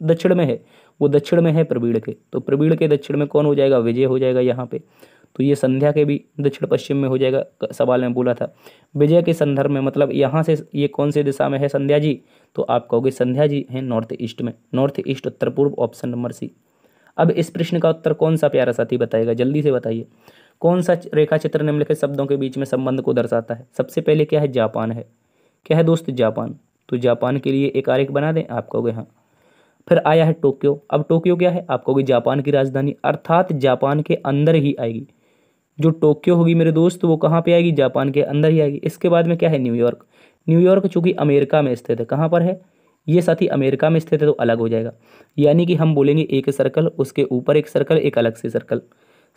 दक्षिण में है, वो दक्षिण में है प्रवीण के। तो प्रवीण के दक्षिण में कौन हो जाएगा, विजय हो जाएगा यहाँ पे। तो ये संध्या के भी दक्षिण पश्चिम में हो जाएगा, सवाल में बोला था। विजय के संदर्भ में मतलब यहाँ से ये कौन से दिशा में है संध्या जी, तो आप कहोगे संध्या जी हैं नॉर्थ ईस्ट में, नॉर्थ ईस्ट उत्तर पूर्व, ऑप्शन नंबर सी। अब इस प्रश्न का उत्तर कौन सा प्यारा साथी बताएगा, जल्दी से बताइए। कौन सा रेखा चित्र निम्नलिखित शब्दों के बीच में संबंध को दर्शाता है। सबसे पहले क्या है, जापान है। क्या है दोस्त, जापान। तो जापान के लिए एक आरेख बना दें, आप कहोगे हाँ। फिर आया है टोक्यो। अब टोक्यो क्या है, आप कहोगे जापान की राजधानी, अर्थात जापान के अंदर ही आएगी। जो टोक्यो होगी मेरे दोस्त वो कहाँ पे आएगी, जापान के अंदर ही आएगी। इसके बाद में क्या है, न्यूयॉर्क। न्यूयॉर्क चूंकि अमेरिका में स्थित है, कहाँ पर है ये साथी, अमेरिका में स्थित है, तो अलग हो जाएगा। यानी कि हम बोलेंगे एक सर्कल, उसके ऊपर एक सर्कल, एक अलग से सर्कल,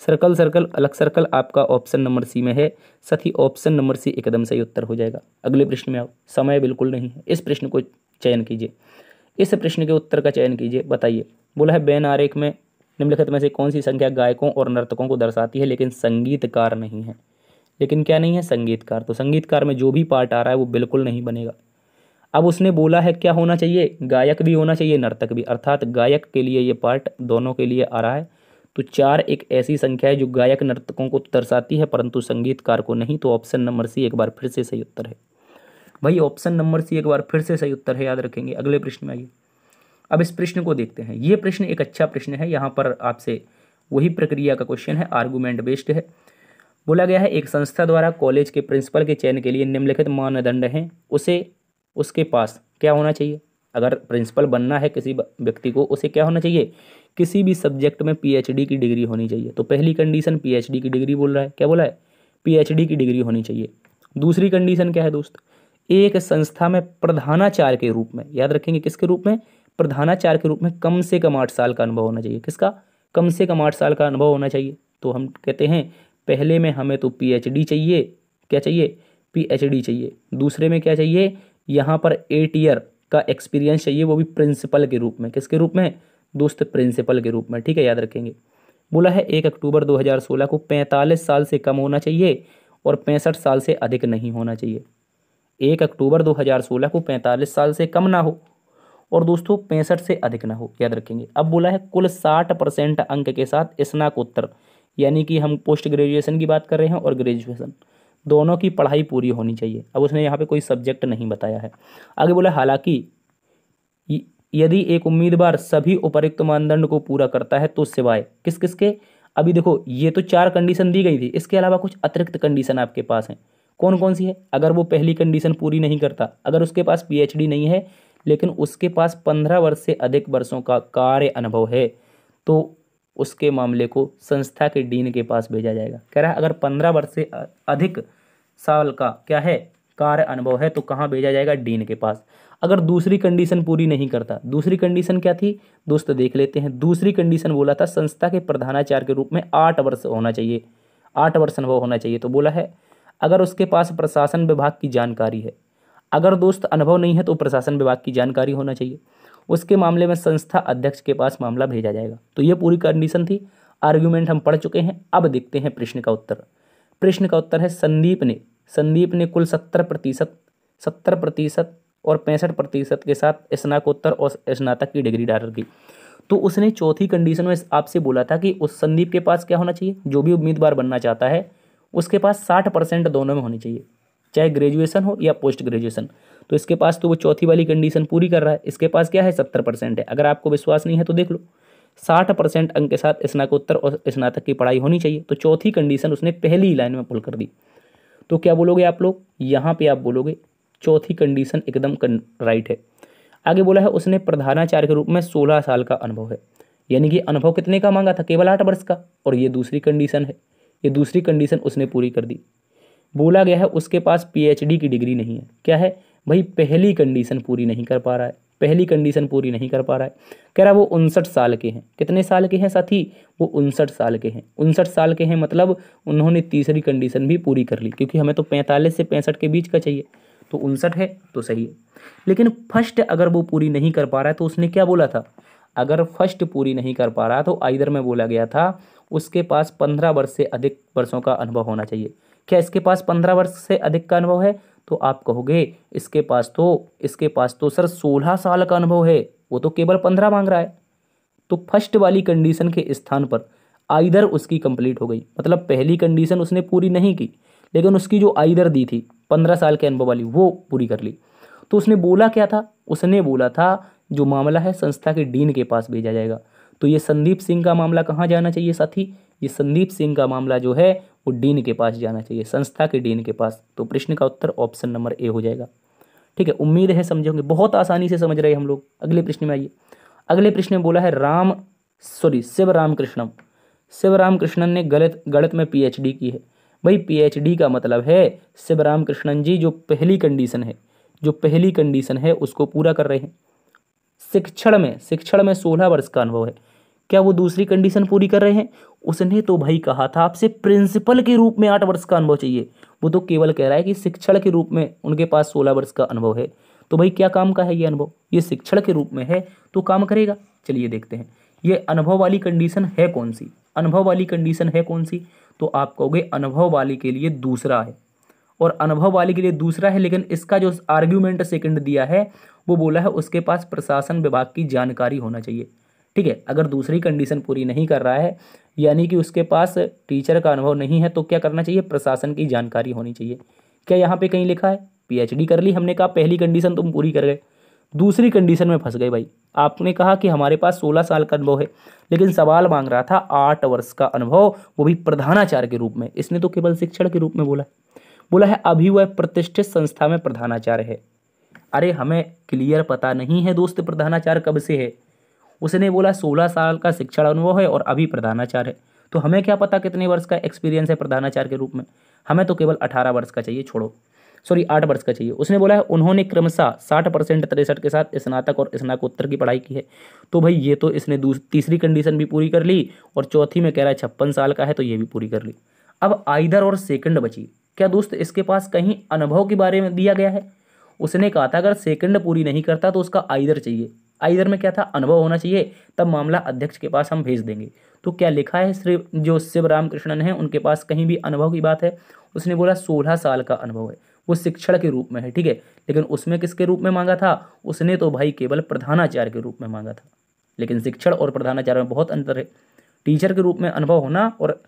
सर्कल सर्कल अलग सर्कल, आपका ऑप्शन नंबर सी में है साथी। ऑप्शन नंबर सी एकदम सही उत्तर हो जाएगा। अगले प्रश्न में आओ, समय बिल्कुल नहीं है, इस प्रश्न को चयन कीजिए, इस प्रश्न के उत्तर का चयन कीजिए। बताइए, बोला है बेन आरेख में निम्नलिखित में से कौन सी संख्या गायकों और नर्तकों को दर्शाती है लेकिन संगीतकार नहीं है। लेकिन क्या नहीं है, संगीतकार। तो संगीतकार में जो भी पार्ट आ रहा है वो बिल्कुल नहीं बनेगा। अब उसने बोला है क्या होना चाहिए, गायक भी होना चाहिए नर्तक भी, अर्थात गायक के लिए ये पार्ट दोनों के लिए आ रहा है। तो 4 एक ऐसी संख्या है जो गायक नर्तकों को दर्शाती है परंतु संगीतकार को नहीं। तो ऑप्शन नंबर सी एक बार फिर से सही उत्तर है भाई, ऑप्शन नंबर सी एक बार फिर से सही उत्तर है, याद रखेंगे। अगले प्रश्न में आइए। अब इस प्रश्न को देखते हैं। ये प्रश्न एक अच्छा प्रश्न है, यहाँ पर आपसे वही प्रक्रिया का क्वेश्चन है, आर्गुमेंट बेस्ड है। बोला गया है एक संस्था द्वारा कॉलेज के प्रिंसिपल के चयन के लिए निम्नलिखित मानदंड हैं, उसके पास क्या होना चाहिए। अगर प्रिंसिपल बनना है किसी व्यक्ति को, उसे क्या होना चाहिए, किसी भी सब्जेक्ट में पीएचडी की डिग्री होनी चाहिए। तो पहली कंडीशन पीएचडी की डिग्री बोल रहा है, क्या बोला है, पीएचडी की डिग्री होनी चाहिए। दूसरी कंडीशन क्या है दोस्त, एक संस्था में प्रधानाचार्य के रूप में, याद रखेंगे किसके रूप में, प्रधानाचार्य के रूप में कम से कम 8 साल का अनुभव होना चाहिए। किसका, कम से कम 8 साल का अनुभव होना चाहिए। तो हम कहते हैं पहले में हमें तो पीएचडी चाहिए, क्या चाहिए, पीएचडी चाहिए। दूसरे में क्या चाहिए, यहाँ पर 8 ईयर का एक्सपीरियंस चाहिए, वो भी प्रिंसिपल के रूप में। किसके रूप में दोस्त, प्रिंसिपल के रूप में, ठीक है, याद रखेंगे। बोला है 1 अक्टूबर 2016 को 45 साल से कम होना चाहिए और 65 साल से अधिक नहीं होना चाहिए। 1 अक्टूबर 2016 को 45 साल से कम ना हो और दोस्तों 65 से अधिक ना हो, याद रखेंगे। अब बोला है कुल 60% अंक के साथ स्नातकोत्तर, यानी कि हम पोस्ट ग्रेजुएशन की बात कर रहे हैं और ग्रेजुएशन दोनों की पढ़ाई पूरी होनी चाहिए। अब उसने यहाँ पे कोई सब्जेक्ट नहीं बताया है। आगे बोला हालांकि यदि एक उम्मीदवार सभी उपर्युक्त मानदंड को पूरा करता है तो सिवाय किस किस के, अभी देखो ये तो 4 कंडीशन दी गई थी, इसके अलावा कुछ अतिरिक्त कंडीशन आपके पास हैं। कौन कौन सी है, अगर वो पहली कंडीशन पूरी नहीं करता, अगर उसके पास पीएचडी नहीं है लेकिन उसके पास 15 वर्ष से अधिक वर्षों का कार्य अनुभव है, तो उसके मामले को संस्था के डीन के पास भेजा जाएगा। कह रहा है अगर 15 वर्ष से अधिक साल का क्या है, कार्य अनुभव है, तो कहाँ भेजा जाएगा, डीन के पास। अगर दूसरी कंडीशन पूरी नहीं करता, दूसरी कंडीशन क्या थी दोस्त, देख लेते हैं। दूसरी कंडीशन बोला था संस्था के प्रधानाचार्य के रूप में 8 वर्ष होना चाहिए, 8 वर्ष अनुभव होना चाहिए। तो बोला है अगर उसके पास प्रशासन विभाग की जानकारी है, अगर दोस्त अनुभव नहीं है तो प्रशासन विभाग की जानकारी होना चाहिए, उसके मामले में संस्था अध्यक्ष के पास मामला भेजा जाएगा। तो ये पूरी कंडीशन थी। आर्ग्यूमेंट हम पढ़ चुके हैं। अब देखते हैं प्रश्न का उत्तर। प्रश्न का उत्तर है संदीप ने कुल 70% और 65% के साथ स्नातकोत्तर और स्नातक की डिग्री डाल रखी। तो उसने चौथी कंडीशन में आपसे बोला था कि उस संदीप के पास क्या होना चाहिए, जो भी उम्मीदवार बनना चाहता है उसके पास 60% दोनों में होनी चाहिए, चाहे ग्रेजुएशन हो या पोस्ट ग्रेजुएशन। तो इसके पास तो वो चौथी वाली कंडीशन पूरी कर रहा है, इसके पास क्या है 70% है। अगर आपको विश्वास नहीं है तो देख लो, 60% अंक के साथ स्नातकोत्तर और स्नातक की पढ़ाई होनी चाहिए। तो चौथी कंडीशन उसने पहली लाइन में पुल कर दी। तो क्या बोलोगे आप लोग, यहाँ पे आप बोलोगे चौथी कंडीशन एकदम राइट है। आगे बोला है उसने प्रधानाचार्य के रूप में 16 साल का अनुभव है, यानी कि अनुभव कितने का मांगा था, केवल 8 वर्ष का, और ये दूसरी कंडीशन है, ये दूसरी कंडीशन उसने पूरी कर दी। बोला गया है उसके पास पीएचडी की डिग्री नहीं है। क्या है भाई, पहली कंडीशन पूरी नहीं कर पा रहा है, पहली कंडीशन पूरी नहीं कर पा रहा है। कह रहा है वो 59 साल के हैं। कितने साल के हैं साथी, वो 59 साल के हैं। 59 साल के हैं मतलब उन्होंने तीसरी कंडीशन भी पूरी कर ली, क्योंकि हमें तो 45 से 65 के बीच का चाहिए। तो 59 है तो सही है। लेकिन फर्स्ट अगर वो पूरी नहीं कर पा रहा है तो उसने क्या बोला था, अगर फर्स्ट पूरी नहीं कर पा रहा तो आइदर में बोला गया था उसके पास 15 वर्ष से अधिक वर्षों का अनुभव होना चाहिए। क्या इसके पास 15 वर्ष से अधिक का अनुभव है? तो आप कहोगे इसके पास तो सर 16 साल का अनुभव है, वो तो केवल 15 मांग रहा है। तो फर्स्ट वाली कंडीशन के स्थान पर आइदर उसकी कंप्लीट हो गई, मतलब पहली कंडीशन उसने पूरी नहीं की, लेकिन उसकी जो आइदर दी थी 15 साल के अनुभव वाली वो पूरी कर ली। तो उसने बोला क्या था? उसने बोला था जो मामला है संस्था के डीन के पास भेजा जाएगा। तो ये संदीप सिंह का मामला कहाँ जाना चाहिए साथी? ये संदीप सिंह का मामला जो है वो डीन के पास जाना चाहिए, संस्था के डीन के पास। तो प्रश्न का उत्तर ऑप्शन नंबर ए हो जाएगा। ठीक है, उम्मीद है समझे होंगे, बहुत आसानी से समझ रहे हैं हम लोग। अगले प्रश्न में आइए। अगले प्रश्न में बोला है शिवराम कृष्णन ने गणित में पीएचडी की है। भाई पीएचडी का मतलब है शिवराम कृष्णन जी जो पहली कंडीशन है उसको पूरा कर रहे हैं। शिक्षण में 16 वर्ष का अनुभव है, क्या वो दूसरी कंडीशन पूरी कर रहे हैं? उसने तो भाई कहा था आपसे प्रिंसिपल के रूप में 8 वर्ष का अनुभव चाहिए, वो तो केवल कह रहा है कि शिक्षण के रूप में उनके पास 16 वर्ष का अनुभव है। तो भाई क्या काम का है ये अनुभव? ये शिक्षण के रूप में है तो काम करेगा। चलिए देखते हैं ये अनुभव वाली कंडीशन है कौन सी। तो आप कहोगे अनुभव वाली के लिए दूसरा है, और अनुभव वाले के लिए दूसरा है, लेकिन इसका जो आर्ग्यूमेंट सेकंड दिया है वो बोला है उसके पास प्रशासन विभाग की जानकारी होना चाहिए। ठीक है, अगर दूसरी कंडीशन पूरी नहीं कर रहा है यानी कि उसके पास टीचर का अनुभव नहीं है तो क्या करना चाहिए? प्रशासन की जानकारी होनी चाहिए। क्या यहाँ पे कहीं लिखा है? पीएचडी कर ली, हमने कहा पहली कंडीशन तुम पूरी कर गए, दूसरी कंडीशन में फंस गए भाई। आपने कहा कि हमारे पास 16 साल का अनुभव है, लेकिन सवाल मांग रहा था 8 वर्ष का अनुभव, वो भी प्रधानाचार्य के रूप में। इसने तो केवल शिक्षण के रूप में बोला है अभी वह प्रतिष्ठित संस्था में प्रधानाचार्य है। अरे हमें क्लियर पता नहीं है दोस्त प्रधानाचार्य कब से है। उसने बोला 16 साल का शिक्षण अनुभव है और अभी प्रधानाचार्य है, तो हमें क्या पता कितने वर्ष का एक्सपीरियंस है प्रधानाचार्य के रूप में। हमें तो केवल 18 वर्ष का चाहिए, 8 वर्ष का चाहिए। उसने बोला है उन्होंने क्रमशः 60% 63 के साथ स्नातक और स्नातकोत्तर की पढ़ाई की है। तो भाई ये तो इसने तीसरी कंडीशन भी पूरी कर ली, और चौथी में कह रहा है 56 साल का है, तो ये भी पूरी कर ली। अब आइदर और सेकंड बची। क्या दोस्त इसके पास कहीं अनुभव के बारे में दिया गया है? उसने कहा था अगर सेकंड पूरी नहीं करता तो उसका आइदर चाहिए। आइदर में क्या था? अनुभव होना चाहिए, तब मामला अध्यक्ष के पास हम भेज देंगे। तो क्या लिखा है जो शिवराम कृष्णन है उनके पास कहीं भी अनुभव की बात है? उसने बोला 16 साल का अनुभव है, वो शिक्षण के रूप में है। ठीक है, लेकिन उसमें किसके रूप में मांगा था? उसने तो भाई केवल प्रधानाचार्य के रूप में मांगा था, लेकिन शिक्षण और प्रधानाचार्य में बहुत अंतर है। टीचर के रूप में अनुभव होना और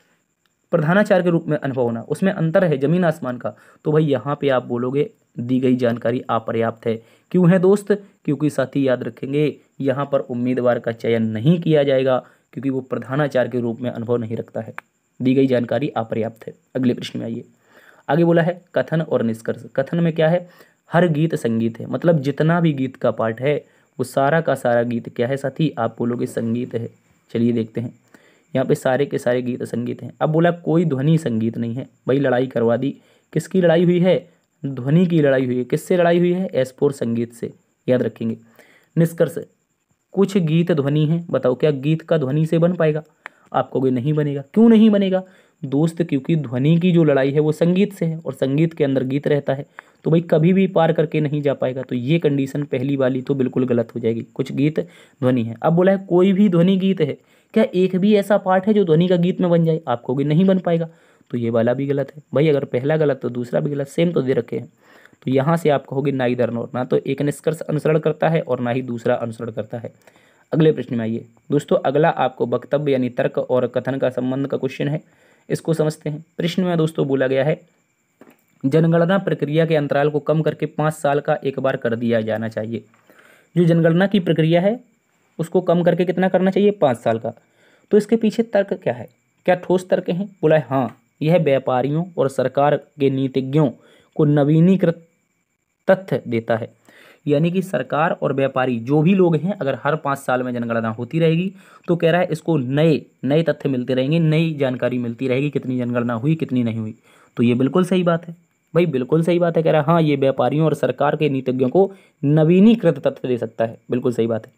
प्रधानाचार्य के रूप में अनुभव होना, उसमें अंतर है जमीन आसमान का। तो भाई यहाँ पे आप बोलोगे दी गई जानकारी अपर्याप्त है। क्यों है दोस्त? क्योंकि साथी याद रखेंगे यहाँ पर उम्मीदवार का चयन नहीं किया जाएगा, क्योंकि वो प्रधानाचार्य के रूप में अनुभव नहीं रखता है। दी गई जानकारी अपर्याप्त है। अगले प्रश्न में आइए। आगे बोला है कथन और निष्कर्ष। कथन में क्या है? हर गीत संगीत है, मतलब जितना भी गीत का पार्ट है वो सारा का सारा गीत क्या है साथी? आप बोलोगे संगीत है। चलिए देखते हैं, यहाँ पे सारे के सारे गीत संगीत हैं। अब बोला कोई ध्वनि संगीत नहीं है। भाई लड़ाई करवा दी। किसकी लड़ाई हुई है? ध्वनि की लड़ाई हुई है। किससे लड़ाई हुई है? S4 संगीत से, याद रखेंगे। निष्कर्ष, कुछ गीत ध्वनि है। बताओ क्या गीत का ध्वनि से बन पाएगा? आप कहोगे नहीं बनेगा। क्यों नहीं बनेगा दोस्त? क्योंकि ध्वनि की जो लड़ाई है वो संगीत से है, और संगीत के अंदर गीत रहता है, तो भाई कभी भी पार करके नहीं जा पाएगा। तो ये कंडीशन पहली वाली तो बिल्कुल गलत हो जाएगी। कुछ गीत ध्वनि है। अब बोला है कोई भी ध्वनि गीत है। क्या एक भी ऐसा पार्ट है जो ध्वनि का गीत में बन जाए? आप कहोगे नहीं बन पाएगा, तो ये वाला भी गलत है। भाई अगर पहला गलत तो दूसरा भी गलत, सेम तो दे रखे हैं। तो यहाँ से आप कहोगे नाइदर नॉर, ना तो एक निष्कर्ष अनुसरण करता है और ना ही दूसरा अनुसरण करता है। अगले प्रश्न में आइए दोस्तों। अगला आपको वक्तव्य यानी तर्क और कथन का संबंध का क्वेश्चन है, इसको समझते हैं। प्रश्न में दोस्तों बोला गया है जनगणना प्रक्रिया के अंतराल को कम करके 5 साल का एक बार कर दिया जाना चाहिए। जो जनगणना की प्रक्रिया है उसको कम करके कितना करना चाहिए? 5 साल का। तो इसके पीछे तर्क क्या है? क्या ठोस तर्क है? बोला है हाँ, यह व्यापारियों और सरकार के नीतिज्ञों को नवीनीकृत तथ्य देता है। यानी कि सरकार और व्यापारी जो भी लोग हैं, अगर हर 5 साल में जनगणना होती रहेगी तो कह रहा है इसको नए नए तथ्य मिलते रहेंगे, नई जानकारी मिलती रहेगी, कितनी जनगणना हुई कितनी नहीं हुई। तो ये बिल्कुल सही बात है भाई, बिल्कुल सही बात है। कह रहा है हाँ, ये व्यापारियों और सरकार के नीतिज्ञों को नवीनीकृत तथ्य दे सकता है, बिल्कुल सही बात है।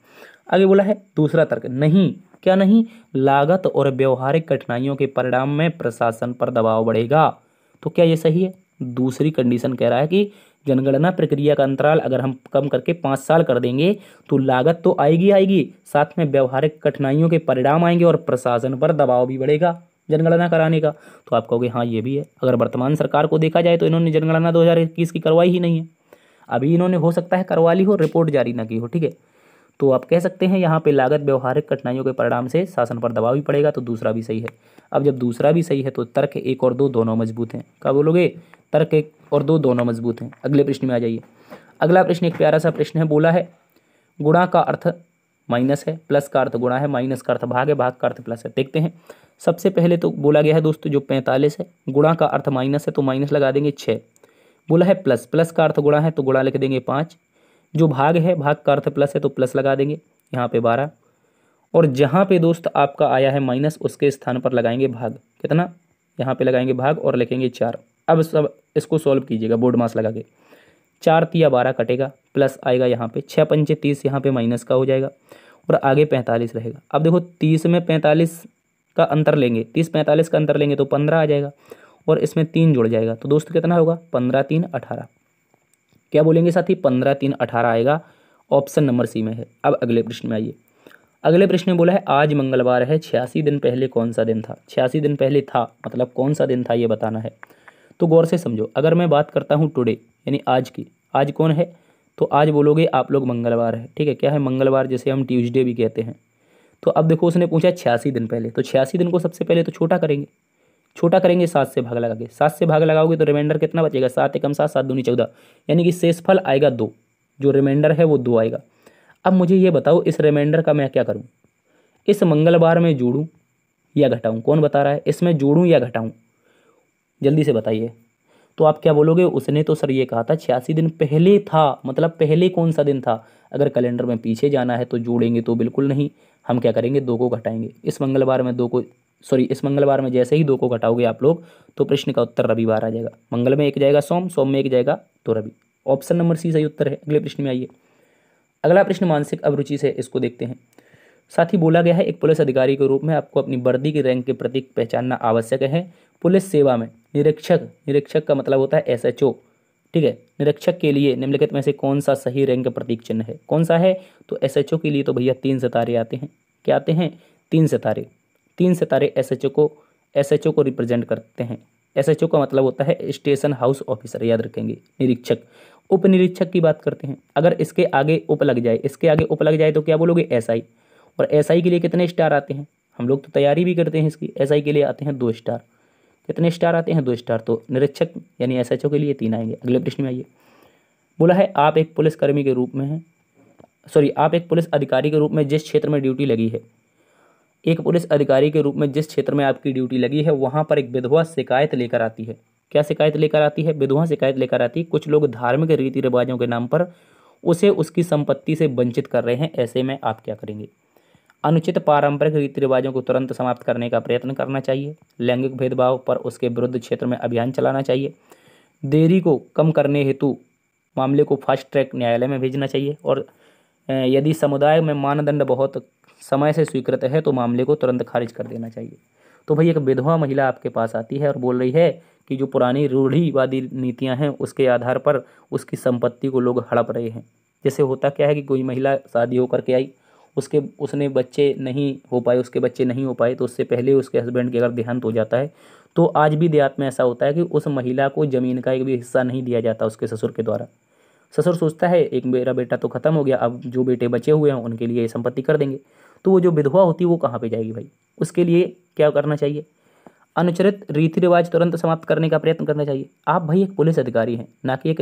आगे बोला है दूसरा तर्क, नहीं, क्या नहीं? लागत और व्यवहारिक कठिनाइयों के परिणाम में प्रशासन पर दबाव बढ़ेगा। तो क्या ये सही है? दूसरी कंडीशन कह रहा है कि जनगणना प्रक्रिया का अंतराल अगर हम कम करके 5 साल कर देंगे तो लागत तो आएगी, साथ में व्यवहारिक कठिनाइयों के परिणाम आएंगे और प्रशासन पर दबाव भी बढ़ेगा। जनगणना कराने का, तो आप कहोगे हाँ ये भी है। अगर वर्तमान सरकार को देखा जाए तो इन्होंने जनगणना 2021 की करवाई ही नहीं है। अभी इन्होंने हो सकता है करवा ली हो, रिपोर्ट जारी ना की हो, ठीक है। तो आप कह सकते हैं यहाँ पे लागत व्यवहारिक कठिनाइयों के परिणाम से शासन पर दबाव भी पड़ेगा, तो दूसरा भी सही है। अब जब दूसरा भी सही है तो तर्क 1 और 2 दोनों मजबूत हैं। क्या बोलोगे? तर्क 1 और 2 दोनों मजबूत हैं। अगले प्रश्न में आ जाइए। अगला प्रश्न एक प्यारा सा प्रश्न है, बोला है गुणा का अर्थ माइनस है, प्लस का अर्थ गुणा है, माइनस का अर्थ भाग है, भाग का अर्थ प्लस है। देखते हैं। सबसे पहले तो बोला गया है दोस्तों जो 45 है, गुणा का अर्थ माइनस है तो माइनस लगा देंगे 6। बोला है प्लस, प्लस का अर्थ गुणा है तो गुणा लिख देंगे 5। जो भाग है, भाग का अर्थ प्लस है तो प्लस लगा देंगे यहाँ पे 12। और जहाँ पे दोस्त आपका आया है माइनस, उसके स्थान पर लगाएंगे भाग। कितना? यहाँ पे लगाएंगे भाग और लिखेंगे 4। अब सब इसको सॉल्व कीजिएगा बोर्ड मास लगा के। 4 तिया 12 कटेगा, प्लस आएगा यहाँ पे 6 पंचे 30, यहाँ पे माइनस का हो जाएगा और आगे 45 रहेगा। अब देखो 30 में 45 का अंतर लेंगे, 30-45 का अंतर लेंगे तो 15 आ जाएगा और इसमें 3 जुड़ जाएगा, तो दोस्त कितना होगा? 15-3 18। क्या बोलेंगे साथी? 15-3 18 आएगा। ऑप्शन नंबर सी में है। अब अगले प्रश्न में आइए। अगले प्रश्न में बोला है आज मंगलवार है, 86 दिन पहले कौन सा दिन था? 86 दिन पहले था मतलब कौन सा दिन था ये बताना है। तो गौर से समझो, अगर मैं बात करता हूँ टुडे यानी आज की, आज कौन है? तो आज बोलोगे आप लोग मंगलवार है, ठीक है। क्या है? मंगलवार, जैसे हम ट्यूसडे भी कहते हैं। तो अब देखो उसने पूछा 86 दिन पहले, तो 86 दिन को सबसे पहले तो छोटा करेंगे। छोटा करेंगे 7 से भाग लगा के, 7 से भाग लगाओगे तो रिमाइंडर कितना बचेगा? 7 एकम 7, 7 दूनी 14, यानी कि शेषफल आएगा 2। जो रिमाइंडर है वो 2 आएगा। अब मुझे ये बताओ इस रिमाइंडर का मैं क्या करूँ? इस मंगलवार में जोड़ूं या घटाऊं? कौन बता रहा है? इसमें जोड़ूं या घटाऊं? जल्दी से बताइए। तो आप क्या बोलोगे? उसने तो सर ये कहा था 86 दिन पहले था, मतलब पहले कौन सा दिन था? अगर कैलेंडर में पीछे जाना है तो जोड़ेंगे तो बिल्कुल नहीं, हम क्या करेंगे? 2 को घटाएंगे। इस मंगलवार में 2 को, सॉरी इस मंगलवार में जैसे ही 2 को घटाओगे आप लोग तो प्रश्न का उत्तर रविवार आ जाएगा। मंगल में एक जाएगा सोम, सोम में एक जाएगा तो रवि। ऑप्शन नंबर सी सही उत्तर है। अगले प्रश्न में आइए। अगला प्रश्न मानसिक अभिरुचि से, इसको देखते हैं। साथ ही बोला गया है एक पुलिस अधिकारी के रूप में आपको अपनी वर्दी की रैंक के प्रतीक पहचानना आवश्यक है। पुलिस सेवा में निरीक्षक, निरीक्षक का मतलब होता है एसएचओ, ठीक है। निरीक्षक के लिए निम्नलिखित में से कौन सा सही रैंक प्रतीक चिन्ह है? कौन सा है? तो एसएचओ के लिए तो भैया 3 सितारे आते हैं। क्या आते हैं? 3 सितारे। 3 सितारे एसएचओ को रिप्रेजेंट करते हैं। एसएचओ का मतलब होता है स्टेशन हाउस ऑफिसर, याद रखेंगे। निरीक्षक, उप निरीक्षक की बात करते हैं। अगर इसके आगे उप लग जाए, इसके आगे उप लग जाए तो क्या बोलोगे? एसआई। और एसआई के लिए कितने स्टार आते हैं? हम लोग तो तैयारी भी करते हैं इसकी। एसआई के लिए आते हैं 2 स्टार। कितने स्टार आते हैं? 2 स्टार। तो निरीक्षक यानी एसएचओ के लिए 3 आएंगे। अगले प्रश्न में आइए। बोला है आप एक पुलिसकर्मी के रूप में हैं, सॉरी आप एक पुलिस अधिकारी के रूप में जिस क्षेत्र में ड्यूटी लगी है, एक पुलिस अधिकारी के रूप में जिस क्षेत्र में आपकी ड्यूटी लगी है वहाँ पर एक विधवा शिकायत लेकर आती है। क्या शिकायत लेकर आती है? विधवा शिकायत लेकर आती है। कुछ लोग धार्मिक रीति रिवाजों के नाम पर उसे उसकी संपत्ति से वंचित कर रहे हैं, ऐसे में आप क्या करेंगे? अनुचित पारंपरिक रीति रिवाजों को तुरंत समाप्त करने का प्रयत्न करना चाहिए। लैंगिक भेदभाव पर उसके विरुद्ध क्षेत्र में अभियान चलाना चाहिए। देरी को कम करने हेतु मामले को फास्ट ट्रैक न्यायालय में भेजना चाहिए। और यदि समुदाय में मानदंड बहुत समय से स्वीकृत है तो मामले को तुरंत खारिज कर देना चाहिए। तो भाई एक विधवा महिला आपके पास आती है और बोल रही है कि जो पुरानी रूढ़िवादी नीतियां हैं उसके आधार पर उसकी संपत्ति को लोग हड़प रहे हैं। जैसे होता क्या है कि कोई महिला शादी होकर के आई, उसने बच्चे नहीं हो पाए, उसके बच्चे नहीं हो पाए, तो उससे पहले उसके हस्बैंड के अगर देहांत हो जाता है तो आज भी देहात में ऐसा होता है कि उस महिला को ज़मीन का एक भी हिस्सा नहीं दिया जाता उसके ससुर के द्वारा। ससुर सोचता है एक मेरा बेटा तो खत्म हो गया, अब जो बेटे बचे हुए हैं उनके लिए ये संपत्ति कर देंगे। तो वो जो विधवा होती है वो कहाँ पे जाएगी भाई? उसके लिए क्या करना चाहिए? अनुचित रीति रिवाज तुरंत समाप्त करने का प्रयत्न करना चाहिए। आप भाई एक पुलिस अधिकारी हैं, ना कि एक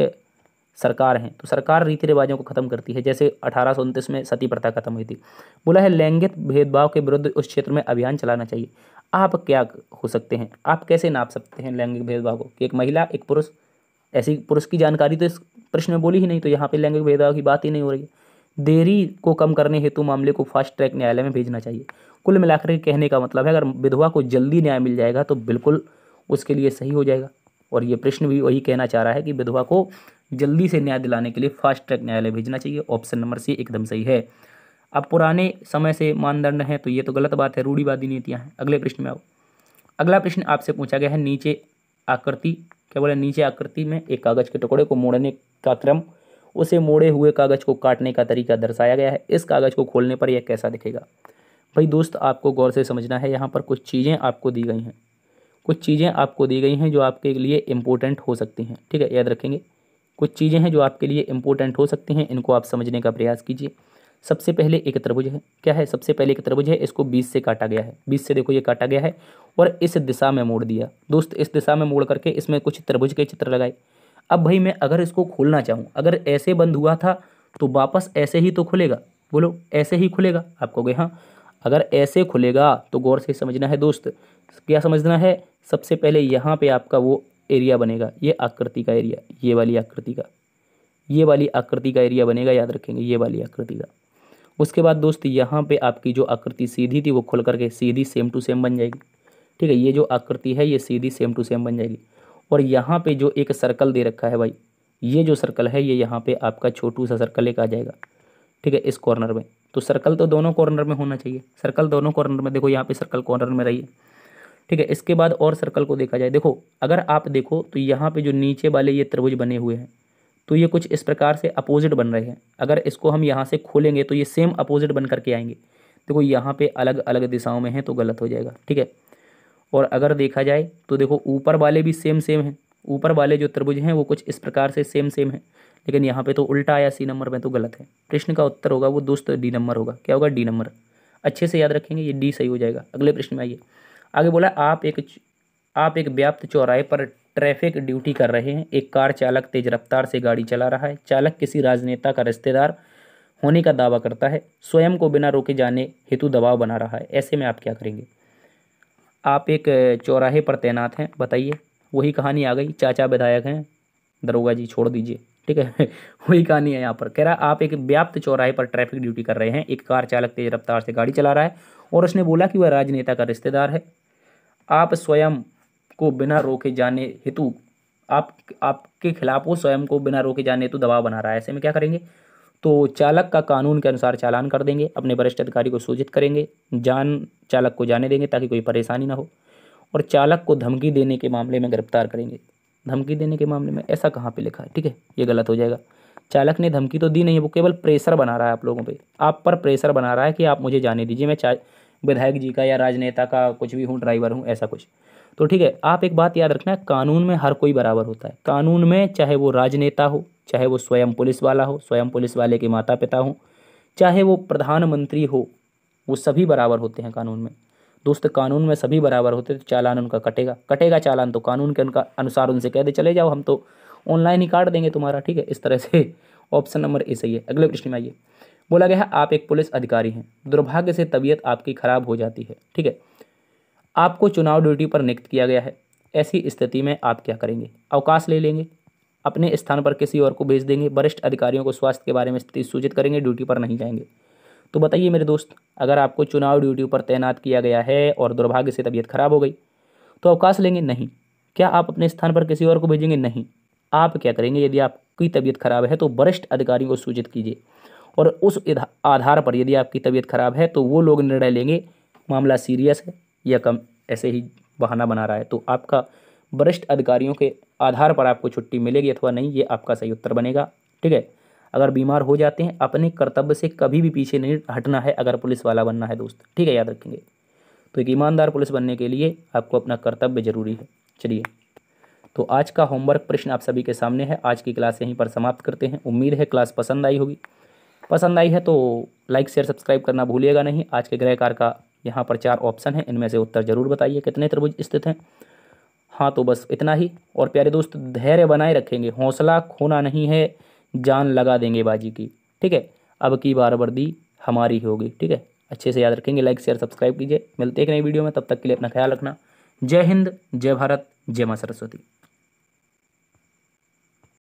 सरकार हैं, तो सरकार रीति रिवाजों को खत्म करती है। जैसे 1829 में सती प्रथा खत्म हुई थी। बोला है लैंगिक भेदभाव के विरुद्ध उस क्षेत्र में अभियान चलाना चाहिए। आप क्या हो सकते हैं? आप कैसे नाप सकते हैं लैंगिक भेदभाव को कि एक महिला एक पुरुष? ऐसी पुरुष की जानकारी तो इस प्रश्न में बोली ही नहीं, तो यहाँ पे लैंगिक भेदभाव की बात ही नहीं हो रही है। देरी को कम करने हेतु मामले को फास्ट ट्रैक न्यायालय में भेजना चाहिए। कुल मिलाकर के कहने का मतलब है अगर विधवा को जल्दी न्याय मिल जाएगा तो बिल्कुल उसके लिए सही हो जाएगा। और ये प्रश्न भी वही कहना चाह रहा है कि विधवा को जल्दी से न्याय दिलाने के लिए फास्ट ट्रैक न्यायालय भेजना चाहिए। ऑप्शन नंबर सी एकदम सही है। अब पुराने समय से मानदंड हैं तो ये तो गलत बात है, रूढ़िवादी नीतियाँ हैं। अगले प्रश्न में आओ। अगला प्रश्न आपसे पूछा गया है नीचे आकृति, क्या बोले? नीचे आकृति में एक कागज के टुकड़े को मोड़ने का क्रम, उसे मोड़े हुए कागज को काटने का तरीका दर्शाया गया है। इस कागज को खोलने पर यह कैसा दिखेगा? भाई दोस्त आपको गौर से समझना है, यहाँ पर कुछ चीज़ें आपको दी गई हैं, कुछ चीज़ें आपको दी गई हैं जो आपके लिए इम्पोर्टेंट हो सकती हैं, ठीक है, याद रखेंगे। कुछ चीज़ें हैं जो आपके लिए इम्पोर्टेंट हो सकती हैं, इनको आप समझने का प्रयास कीजिए। सबसे पहले एक त्रिभुज है, क्या है, सबसे पहले एक त्रिभुज है, इसको 20 से काटा गया है, 20 से देखो ये काटा गया है और इस दिशा में मोड़ दिया दोस्त, इस दिशा में मोड़ करके इसमें कुछ त्रिभुज के चित्र लगाए। अब भाई मैं अगर इसको खोलना चाहूँ, अगर ऐसे बंद हुआ था तो वापस ऐसे ही तो खुलेगा, बोलो ऐसे ही खुलेगा, आप कहोगे हाँ। अगर ऐसे खुलेगा तो गौर से समझना है दोस्त, क्या समझना है, सबसे पहले यहाँ पे आपका वो एरिया बनेगा, ये आकृति का एरिया, ये वाली आकृति का, ये वाली आकृति का एरिया बनेगा, याद रखेंगे, ये वाली आकृति का। उसके बाद दोस्त यहाँ पे आपकी जो आकृति सीधी थी वो खुल करके सीधी सेम टू सेम बन जाएगी, ठीक है, ये जो आकृति है ये सीधी सेम टू सेम बन जाएगी। और यहाँ पे जो एक सर्कल दे रखा है भाई, ये जो सर्कल है ये यहाँ पे आपका छोटू सा सर्कल एक आ जाएगा, ठीक है, इस कॉर्नर में। तो सर्कल तो दोनों कॉर्नर में होना चाहिए, सर्कल दोनों कॉर्नर में, देखो यहाँ पे सर्कल कॉर्नर में रही है, ठीक है। इसके बाद और सर्कल को देखा जाए, देखो अगर आप देखो तो यहाँ पे जो नीचे वाले ये त्रिभुज बने हुए हैं तो ये कुछ इस प्रकार से अपोजिट बन रहे हैं, अगर इसको हम यहाँ से खोलेंगे तो ये सेम अपोजिट बन करके आएंगे। देखो यहाँ पे अलग अलग दिशाओं में है तो गलत हो जाएगा, ठीक है। और अगर देखा जाए तो देखो ऊपर वाले भी सेम सेम हैं, ऊपर वाले जो त्रिभुज हैं वो कुछ इस प्रकार से सेम सेम है, लेकिन यहाँ पे तो उल्टा आया, सी नंबर में, तो गलत है। प्रश्न का उत्तर होगा वो दोस्त डी नंबर होगा, क्या होगा, डी नंबर। अच्छे से याद रखेंगे, ये डी सही हो जाएगा। अगले प्रश्न में आइए, आगे बोला आप एक व्याप्त चौराहे पर ट्रैफिक ड्यूटी कर रहे हैं, एक कार चालक तेज रफ्तार से गाड़ी चला रहा है, चालक किसी राजनेता का रिश्तेदार होने का दावा करता है, स्वयं को बिना रोके जाने हेतु दबाव बना रहा है, ऐसे में आप क्या करेंगे। आप एक चौराहे पर तैनात हैं, बताइए, वही कहानी आ गई, चाचा विधायक हैं, दरोगा जी छोड़ दीजिए, ठीक है वही कहानी है यहाँ पर। कह रहा आप एक व्याप्त चौराहे पर ट्रैफिक ड्यूटी कर रहे हैं, एक कार चालक तेज रफ्तार से गाड़ी चला रहा है और उसने बोला कि वह राजनेता का रिश्तेदार है, आप स्वयं को बिना रोके जाने हेतु आपके खिलाफ वो स्वयं को बिना रोके जाने हेतु दबाव बना रहा है, ऐसे में क्या करेंगे। तो चालक का कानून के अनुसार चालान कर देंगे, अपने वरिष्ठ अधिकारी को सूचित करेंगे, चालक को जाने देंगे ताकि कोई परेशानी ना हो, और चालक को धमकी देने के मामले में गिरफ्तार करेंगे। धमकी देने के मामले में ऐसा कहाँ पे लिखा है, ठीक है, ये गलत हो जाएगा। चालक ने धमकी तो दी नहीं है, वो केवल प्रेशर बना रहा है आप लोगों पे, आप पर प्रेशर बना रहा है कि आप मुझे जाने दीजिए, मैं विधायक जी का या राजनेता का कुछ भी हूँ, ड्राइवर हूँ, ऐसा कुछ। तो ठीक है, आप एक बात याद रखना, कानून में हर कोई बराबर होता है, कानून में चाहे वो राजनेता हो, चाहे वो स्वयं पुलिस वाला हो, स्वयं पुलिस वाले के माता पिता हो, चाहे वो प्रधानमंत्री हो, वो सभी बराबर होते हैं कानून में। दोस्त कानून में सभी बराबर होते हैं तो चालान उनका कटेगा चालान, तो कानून के उनका अनुसार उनसे कह दे चले जाओ, हम तो ऑनलाइन ही काट देंगे तुम्हारा, ठीक है, इस तरह से। ऑप्शन नंबर ए सही है। अगले प्रश्न में आइए, बोला गया है आप एक पुलिस अधिकारी हैं, दुर्भाग्य से तबीयत आपकी खराब हो जाती है, ठीक है, आपको चुनाव ड्यूटी पर नियुक्त किया गया है, ऐसी स्थिति में आप क्या करेंगे। अवकाश ले लेंगे, अपने स्थान पर किसी और को भेज देंगे, वरिष्ठ अधिकारियों को स्वास्थ्य के बारे में स्थिति सूचित करेंगे, ड्यूटी पर नहीं जाएंगे। तो बताइए मेरे दोस्त, अगर आपको चुनाव ड्यूटी पर तैनात किया गया है और दुर्भाग्य से तबीयत खराब हो गई तो अवकाश लेंगे, नहीं। क्या आप अपने स्थान पर किसी और को भेजेंगे, नहीं। आप क्या करेंगे, यदि आपकी तबीयत खराब है तो वरिष्ठ अधिकारियों को सूचित कीजिए, और उस आधार पर यदि आपकी तबीयत खराब है तो वो लोग निर्णय लेंगे मामला सीरियस है या कम ऐसे ही बहाना बना रहा है, तो आपका वरिष्ठ अधिकारियों के आधार पर आपको छुट्टी मिलेगी अथवा नहीं, ये आपका सही उत्तर बनेगा, ठीक है। अगर बीमार हो जाते हैं, अपने कर्तव्य से कभी भी पीछे नहीं हटना है अगर पुलिस वाला बनना है दोस्त, ठीक है, याद रखेंगे। तो एक ईमानदार पुलिस बनने के लिए आपको अपना कर्तव्य जरूरी है। चलिए, तो आज का होमवर्क प्रश्न आप सभी के सामने है। आज की क्लास यहीं पर समाप्त करते हैं। उम्मीद है क्लास पसंद आई होगी, पसंद आई है तो लाइक शेयर सब्सक्राइब करना भूलिएगा नहीं। आज के गृहकार का यहाँ पर 4 ऑप्शन हैं, इनमें से उत्तर जरूर बताइए कितने त्रिभुज स्थित हैं। हाँ, तो बस इतना ही। और प्यारे दोस्त, धैर्य बनाए रखेंगे, हौसला खोना नहीं है, जान लगा देंगे बाजी की, ठीक है। अब की बार वर्दी हमारी ही होगी, ठीक है। अच्छे से याद रखेंगे, लाइक शेयर सब्सक्राइब कीजिए। मिलते हैं एक नई वीडियो में, तब तक के लिए अपना ख्याल रखना। जय हिंद, जय भारत, जय माँ सरस्वती।